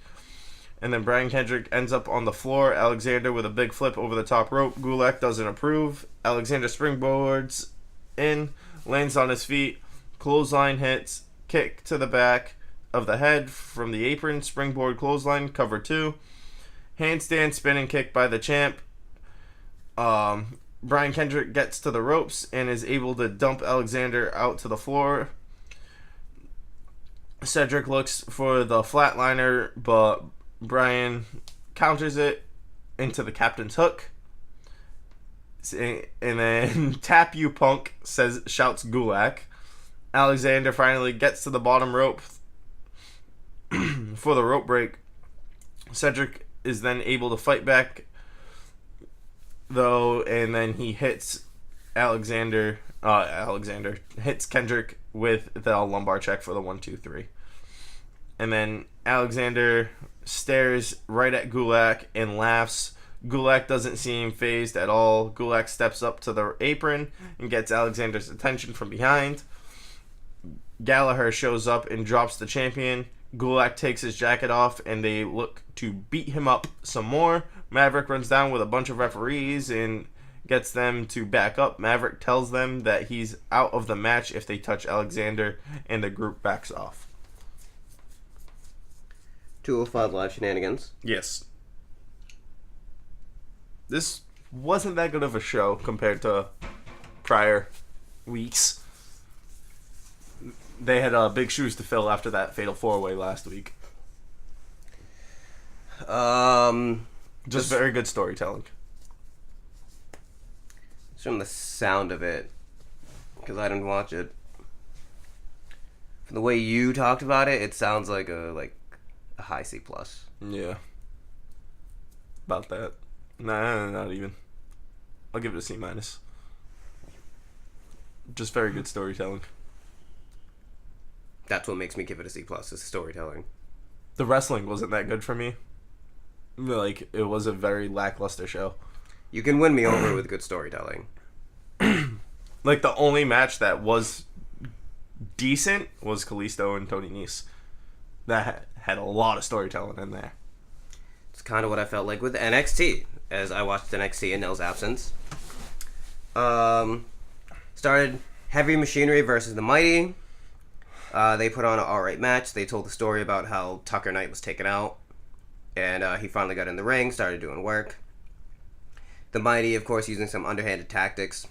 Speaker 1: And then Brian Kendrick ends up on the floor. Alexander with a big flip over the top rope. Gulak doesn't approve. Alexander springboards in, lands on his feet, clothesline hits, kick to the back of the head from the apron, springboard clothesline, cover 2, handstand spinning kick by the champ. Brian Kendrick gets to the ropes and is able to dump Alexander out to the floor. Cedric looks for the flatliner, but Brian counters it into the captain's hook. And then tap you punk, shouts Gulak. Alexander finally gets to the bottom rope for the rope break. Cedric is then able to fight back, though, and then he hits Alexander hits Kendrick with the lumbar check for the 1-2-3. And then Alexander stares right at Gulak and laughs. Gulak doesn't seem fazed at all. Gulak steps up to the apron and gets Alexander's attention from behind. Gallagher shows up and drops the champion. Gulak takes his jacket off and they look to beat him up some more. Maverick runs down with a bunch of referees and gets them to back up. Maverick tells them that he's out of the match if they touch Alexander, and the group backs off.
Speaker 2: 205 Live shenanigans.
Speaker 1: Yes. this wasn't that good of a show compared to prior weeks. They had big shoes to fill after that Fatal 4-Way last week. Just very good storytelling.
Speaker 2: Just from the sound of it, because I didn't watch it. From the way you talked about it, it sounds like a high C+.
Speaker 1: Yeah. About that. Nah, not even. I'll give it a C-. Just very good storytelling.
Speaker 2: That's what makes me give it a C+, is storytelling.
Speaker 1: The wrestling wasn't that good for me. Like, it was a very lackluster show.
Speaker 2: You can win me over with good storytelling.
Speaker 1: Like, the only match that was decent was Kalisto and Tony Nese. That had a lot of storytelling in there.
Speaker 2: It's kind of what I felt like with NXT, as I watched NXT in Nell's absence. Started Heavy Machinery versus the Mighty. They put on an alright match. They told the story about how Tucker Knight was taken out. And he finally got in the ring, started doing work. The Mighty, of course, using some underhanded tactics.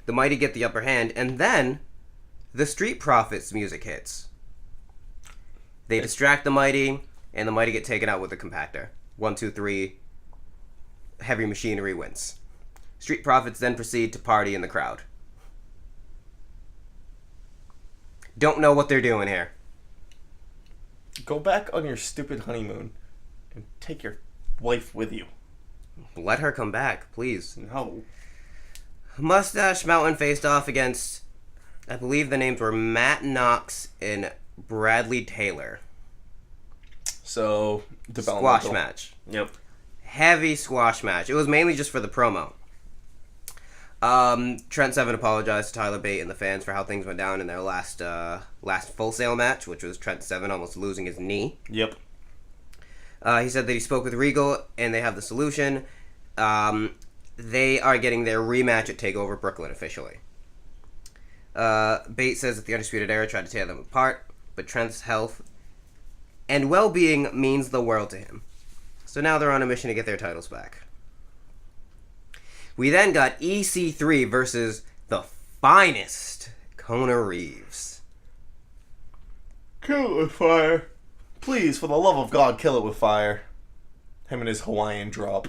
Speaker 2: The Mighty get the upper hand, and then the Street Profits music hits. They distract the Mighty, and the Mighty get taken out with the compactor. 1, 2, 3. Heavy Machinery wins. Street Profits then proceed to party in the crowd. Don't know what they're doing here.
Speaker 1: Go back on your stupid honeymoon and take your wife with you.
Speaker 2: Let her come back, please.
Speaker 1: No.
Speaker 2: Mustache Mountain faced off against, I believe the names were Matt Knox and Bradley Taylor.
Speaker 1: So,
Speaker 2: Squash match.
Speaker 1: Yep.
Speaker 2: Heavy squash match. It was mainly just for the promo. Trent Seven apologized to Tyler Bate and the fans for how things went down in their last Full Sail match, which was Trent Seven almost losing his knee.
Speaker 1: Yep.
Speaker 2: He said that he spoke with Regal and they have the solution. They are getting their rematch at TakeOver Brooklyn officially. Bate says that the Undisputed Era tried to tear them apart, but Trent's health and well-being means the world to him. So now they're on a mission to get their titles back. We then got EC3 versus the finest Kona Reeves.
Speaker 1: Kill it with fire. Please, for the love of God, kill it with fire. Him and his Hawaiian drop.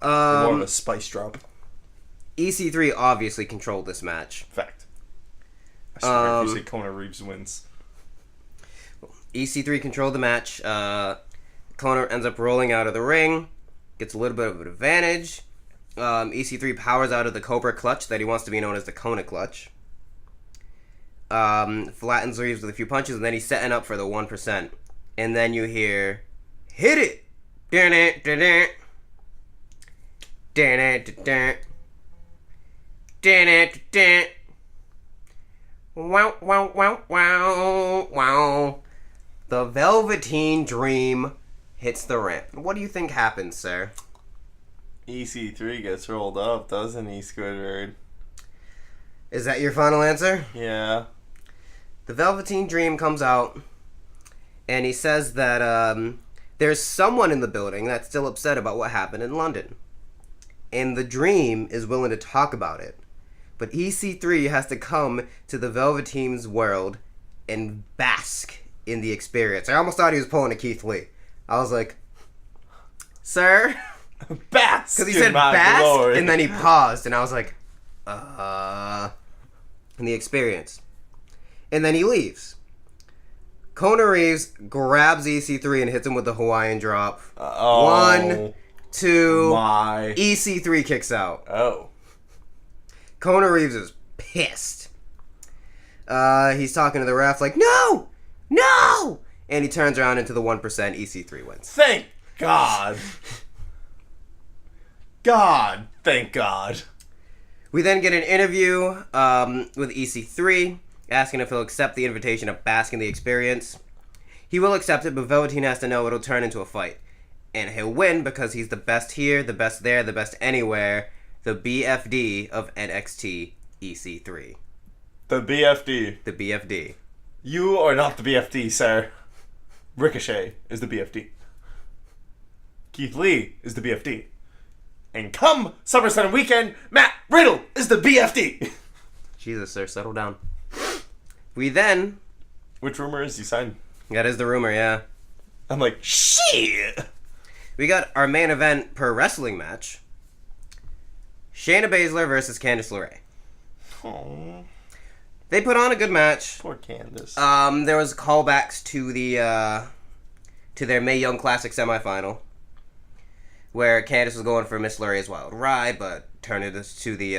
Speaker 1: More of a spice drop.
Speaker 2: EC3 obviously controlled this match.
Speaker 1: Fact. I swear if you say Kona Reeves wins.
Speaker 2: EC3 controlled the match. Kona ends up rolling out of the ring. Gets a little bit of an advantage. EC3 powers out of the Cobra Clutch that he wants to be known as the Kona Clutch. Flattens Reeves with a few punches, and then he's setting up for the 1%. And then you hear, hit it! Wow, wow, wow, wow, wow. The Velveteen Dream hits the ramp. What do you think happens, sir?
Speaker 1: EC3 gets rolled up, doesn't he, Squidward?
Speaker 2: Is that your final answer?
Speaker 1: Yeah.
Speaker 2: The Velveteen Dream comes out, and he says that there's someone in the building that's still upset about what happened in London. And the Dream is willing to talk about it. But EC3 has to come to the Velveteen's world and bask in the experience. I almost thought he was pulling a Keith Lee. I was like, sir?
Speaker 1: Bask!
Speaker 2: Because he said bask,
Speaker 1: glory.
Speaker 2: and then he paused, and I was like, in the experience. And then he leaves. Kona Reeves grabs EC3 and hits him with the Hawaiian drop. 1, 2,
Speaker 1: my.
Speaker 2: EC3 kicks out.
Speaker 1: Oh.
Speaker 2: Kona Reeves is pissed. He's talking to the ref like, no! No! And he turns around into the 1%. EC3 wins.
Speaker 1: Thank God. God. Thank God.
Speaker 2: We then get an interview with EC3, asking if he'll accept the invitation of Bask in the Experience. He will accept it, but Velveteen has to know it'll turn into a fight. And he'll win because he's the best here, the best there, the best anywhere. The BFD of NXT EC3.
Speaker 1: The BFD.
Speaker 2: The BFD.
Speaker 1: You are not the BFD, sir. Ricochet is the BFD. Keith Lee is the BFD. And come SummerSlam weekend, Matt Riddle is the BFD.
Speaker 2: Jesus, sir, settle down. We then...
Speaker 1: Which rumor is he signed?
Speaker 2: That is the rumor, yeah.
Speaker 1: I'm like, shit!
Speaker 2: We got our main event per wrestling match. Shayna Baszler versus Candice LeRae.
Speaker 1: Oh,
Speaker 2: They put on a good match.
Speaker 1: poor Candice.
Speaker 2: There was callbacks to to their Mae Young Classic semifinal, where Candice was going for Miss LeRae's Wild Ride, but turned it to the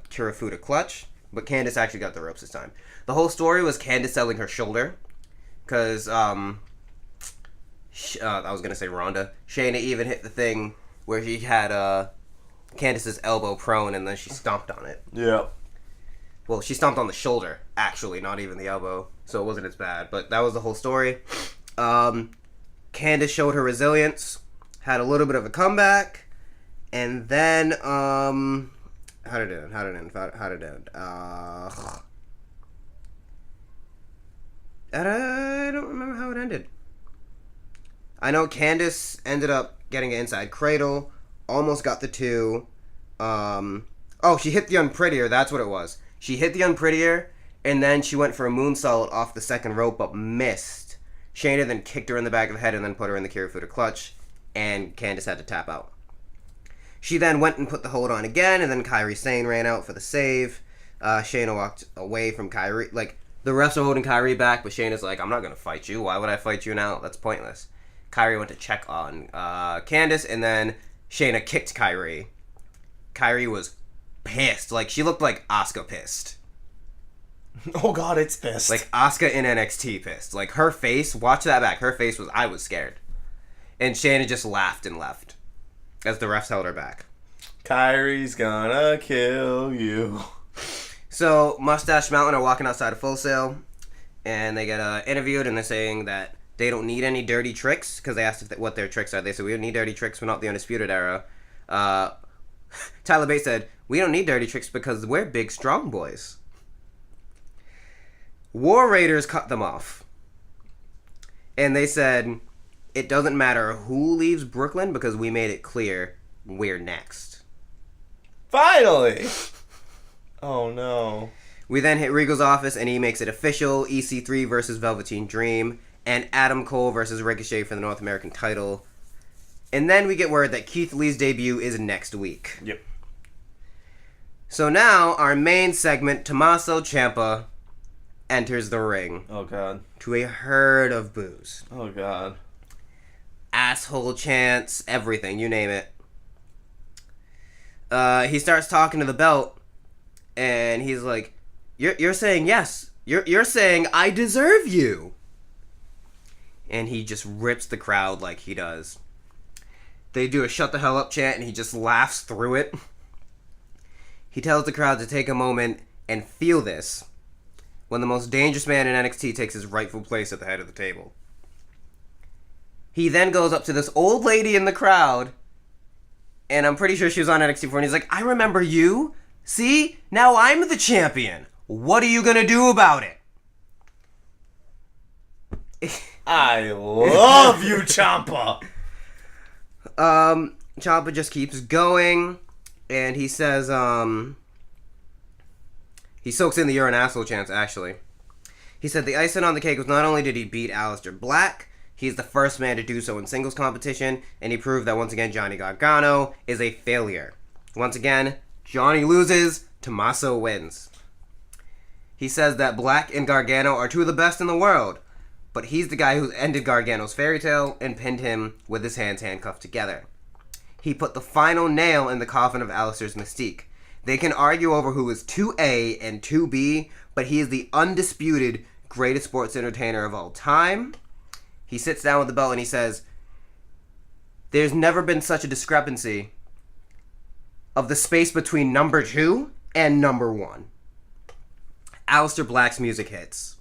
Speaker 2: Kirifuda Clutch. But Candice actually got the ropes this time. The whole story was Candice selling her shoulder, because I was gonna say Ronda. Shayna even hit the thing where she had Candice's elbow prone, and then she stomped on it.
Speaker 1: Yeah.
Speaker 2: Well, she stomped on the shoulder, actually, not even the elbow, so it wasn't as bad. But that was the whole story. Candice showed her resilience, had a little bit of a comeback, and then, how did it end? I don't remember how it ended. I know Candice ended up getting an inside cradle, almost got the 2. She hit the Unprettier, that's what it was. She hit the Unprettier, and then she went for a moonsault off the second rope, but missed. Shayna then kicked her in the back of the head and then put her in the Kirifuda Clutch, and Candice had to tap out. She then went and put the hold on again, and then Kairi Sane ran out for the save. Shayna walked away from Kairi. Like, the refs are holding Kairi back, but Shayna's like, I'm not going to fight you. Why would I fight you now? That's pointless. Kairi went to check on Candice, and then Shayna kicked Kairi. Kairi was pissed. Like, she looked like Asuka pissed.
Speaker 1: Oh god, it's pissed.
Speaker 2: Like, Asuka in NXT pissed. Like, her face, watch that back. Her face was, I was scared. And Shayna just laughed and left as the refs held her back.
Speaker 1: Kyrie's gonna kill you.
Speaker 2: So, Mustache Mountain are walking outside of Full Sail, and they get interviewed, and they're saying that they don't need any dirty tricks, because they asked what their tricks are. They said, we don't need dirty tricks, we're not the Undisputed Era. Tyler Bates said, we don't need dirty tricks because we're big, strong boys. War Raiders cut them off. And they said, it doesn't matter who leaves Brooklyn because we made it clear we're next.
Speaker 1: Finally! Oh no.
Speaker 2: We then hit Regal's office and he makes it official. EC3 versus Velveteen Dream. And Adam Cole versus Ricochet for the North American title. And then we get word that Keith Lee's debut is next week.
Speaker 1: Yep.
Speaker 2: So now, our main segment, Tommaso Ciampa enters the ring.
Speaker 1: Oh god.
Speaker 2: To a herd of boos.
Speaker 1: Oh god.
Speaker 2: Asshole chants, everything, you name it. He starts talking to the belt, and he's like, You're saying yes. You're saying I deserve you. And he just rips the crowd like he does. They do a shut the hell up chant, and he just laughs through it. He tells the crowd to take a moment and feel this when the most dangerous man in NXT takes his rightful place at the head of the table. He then goes up to this old lady in the crowd, and I'm pretty sure she was on NXT before, and he's like, I remember you. See? Now I'm the champion. What are you going to do about it?
Speaker 1: I love you, Ciampa.
Speaker 2: Ciampa just keeps going, and he says, he soaks in the "you're an asshole" chants, actually. He said the icing on the cake was not only did he beat Aleister Black, he's the first man to do so in singles competition, and he proved that once again Johnny Gargano is a failure. Once again, Johnny loses, Tommaso wins. He says that Black and Gargano are two of the best in the world, but he's the guy who ended Gargano's fairy tale and pinned him with his hands handcuffed together. He put the final nail in the coffin of Aleister's mystique. They can argue over who is 2A and 2B, but he is the undisputed greatest sports entertainer of all time. He sits down with the belt and he says, there's never been such a discrepancy of the space between number 2 and number 1. Aleister Black's music hits.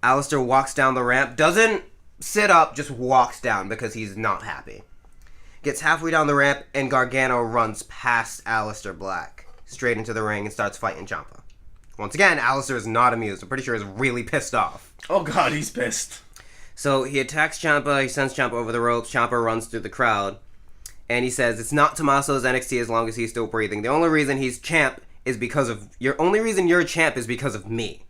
Speaker 2: Aleister walks down the ramp, doesn't sit up, just walks down because he's not happy. Gets halfway down the ramp, and Gargano runs past Aleister Black, straight into the ring, and starts fighting Ciampa. Once again, Aleister is not amused. I'm pretty sure he's really pissed off.
Speaker 1: Oh god, he's pissed.
Speaker 2: So he attacks Ciampa, he sends Ciampa over the ropes, Ciampa runs through the crowd, And he says, it's not Tommaso's NXT as long as he's still breathing. The only reason he's champ is because of... only reason you're champ is because of me.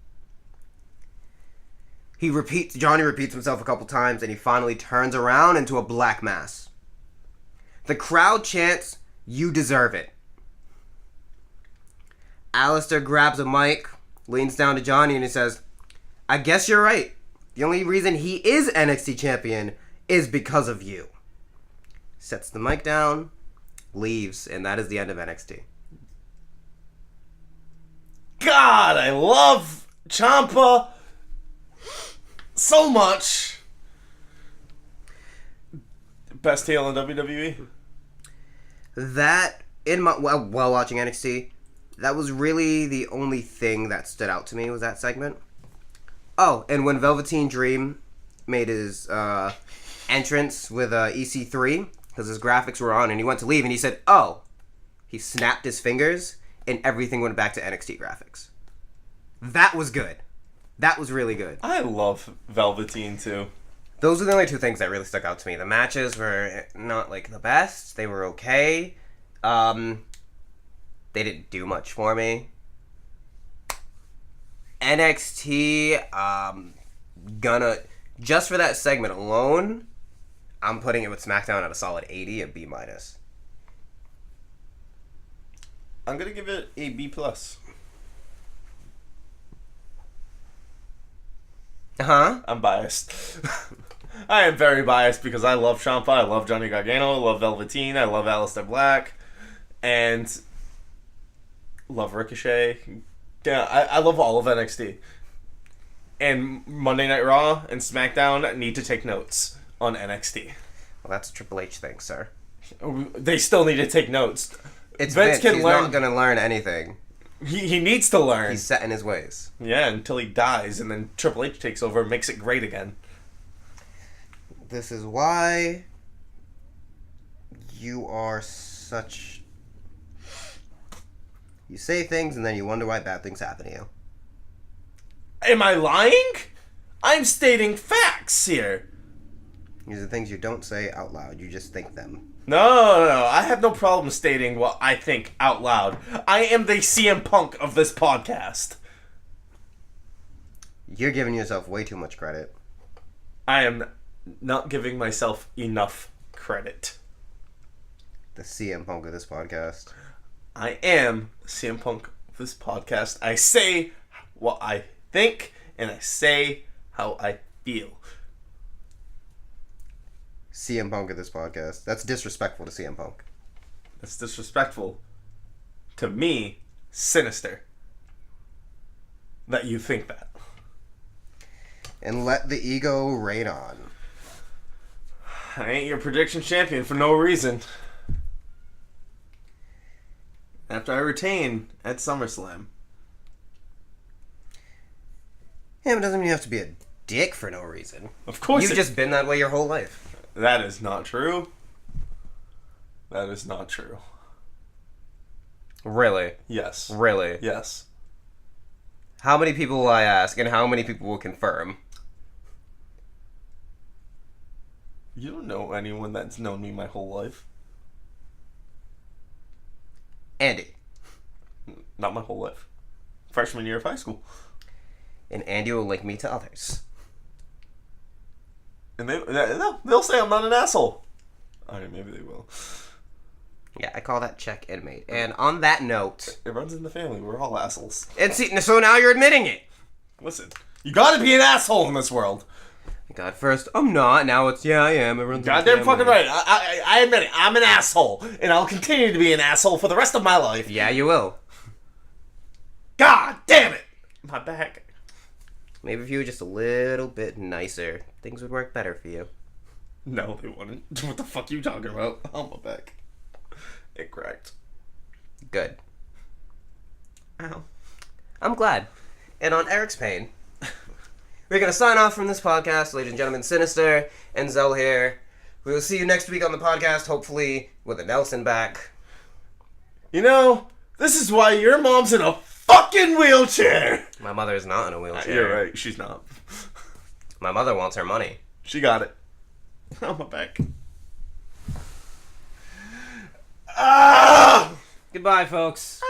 Speaker 2: Johnny repeats himself a couple times, and he finally turns around into a black mass. The crowd chants, you deserve it. Alistair grabs a mic, leans down to Johnny, and he says, I guess you're right. The only reason he is NXT champion is because of you. Sets the mic down, leaves, and that is the end of NXT.
Speaker 1: God, I love Ciampa so much. Best heel in WWE?
Speaker 2: That, while watching NXT, that was really the only thing that stood out to me was that segment. Oh, and when Velveteen Dream made his entrance with EC3, because his graphics were on, and he went to leave, and he said, oh, he snapped his fingers, and everything went back to NXT graphics. That was good. That was really good.
Speaker 1: I love Velveteen, too.
Speaker 2: Those are the only two things that really stuck out to me. The matches were not, like, the best. They were okay. They didn't do much for me. NXT, just for that segment alone, I'm putting it with SmackDown at a solid 80, a B-.
Speaker 1: I'm gonna give it a B+.
Speaker 2: Huh?
Speaker 1: I'm biased. I am very biased because I love Ciampa, I love Johnny Gargano, I love Velveteen, I love Aleister Black, and love Ricochet. Yeah, I love all of NXT. And Monday Night Raw and SmackDown need to take notes on NXT.
Speaker 2: Well, that's a Triple H thing, sir.
Speaker 1: They still need to take notes.
Speaker 2: It's Vince. He's not going to learn anything.
Speaker 1: He needs to learn.
Speaker 2: He's set in his ways.
Speaker 1: Yeah, until he dies, and then Triple H takes over and makes it great again.
Speaker 2: This is why you are such... You say things, and then you wonder why bad things happen to you.
Speaker 1: Am I lying? I'm stating facts here.
Speaker 2: These are things you don't say out loud. You just think them.
Speaker 1: No. I have no problem stating what I think out loud. I am the CM Punk of this podcast.
Speaker 2: You're giving yourself way too much credit.
Speaker 1: I am not giving myself enough credit.
Speaker 2: The CM Punk of this podcast.
Speaker 1: I am CM Punk of this podcast. I say what I think, and I say how I feel.
Speaker 2: CM Punk of this podcast. That's disrespectful to CM Punk.
Speaker 1: That's disrespectful to me, Synyster, that you think that.
Speaker 2: And let the ego reign on.
Speaker 1: I ain't your prediction champion for no reason. After I retain at SummerSlam.
Speaker 2: Yeah, but it doesn't mean you have to be a dick for no reason.
Speaker 1: Of course.
Speaker 2: You've just been that way your whole life.
Speaker 1: That is not true. That is not true.
Speaker 2: Really?
Speaker 1: Yes.
Speaker 2: Really?
Speaker 1: Yes.
Speaker 2: How many people will I ask, and how many people will confirm?
Speaker 1: You don't know anyone that's known me my whole life.
Speaker 2: Andy.
Speaker 1: Not my whole life. Freshman year of high school.
Speaker 2: And Andy will link me to others.
Speaker 1: And they'll say I'm not an asshole. Okay, maybe they will.
Speaker 2: Yeah, I call that check inmate. And on that note...
Speaker 1: It runs in the family. We're all assholes.
Speaker 2: And see, so now you're admitting it.
Speaker 1: Listen, you gotta be an asshole in this world.
Speaker 2: God, first, I'm not. Now it's, yeah, I am. It runs in the
Speaker 1: Goddamn
Speaker 2: family.
Speaker 1: fucking right. I admit it. I'm an asshole. And I'll continue to be an asshole for the rest of my life.
Speaker 2: Yeah, you will.
Speaker 1: God damn it. My back.
Speaker 2: Maybe if you were just a little bit nicer, things would work better for you.
Speaker 1: No, they wouldn't. What the fuck are you talking about? Oh, my back. It cracked.
Speaker 2: Good.
Speaker 1: Ow.
Speaker 2: I'm glad. And on Eric's pain, we're going to sign off from this podcast. Ladies and gentlemen, Synyster and Zell here. We will see you next week on the podcast, hopefully with a Nelson back.
Speaker 1: You know, this is why your mom's in a fucking wheelchair.
Speaker 2: My mother is not in a wheelchair.
Speaker 1: You're right. She's not.
Speaker 2: My mother wants her money.
Speaker 1: She got it. Oh, my back. Ah!
Speaker 3: Goodbye, folks.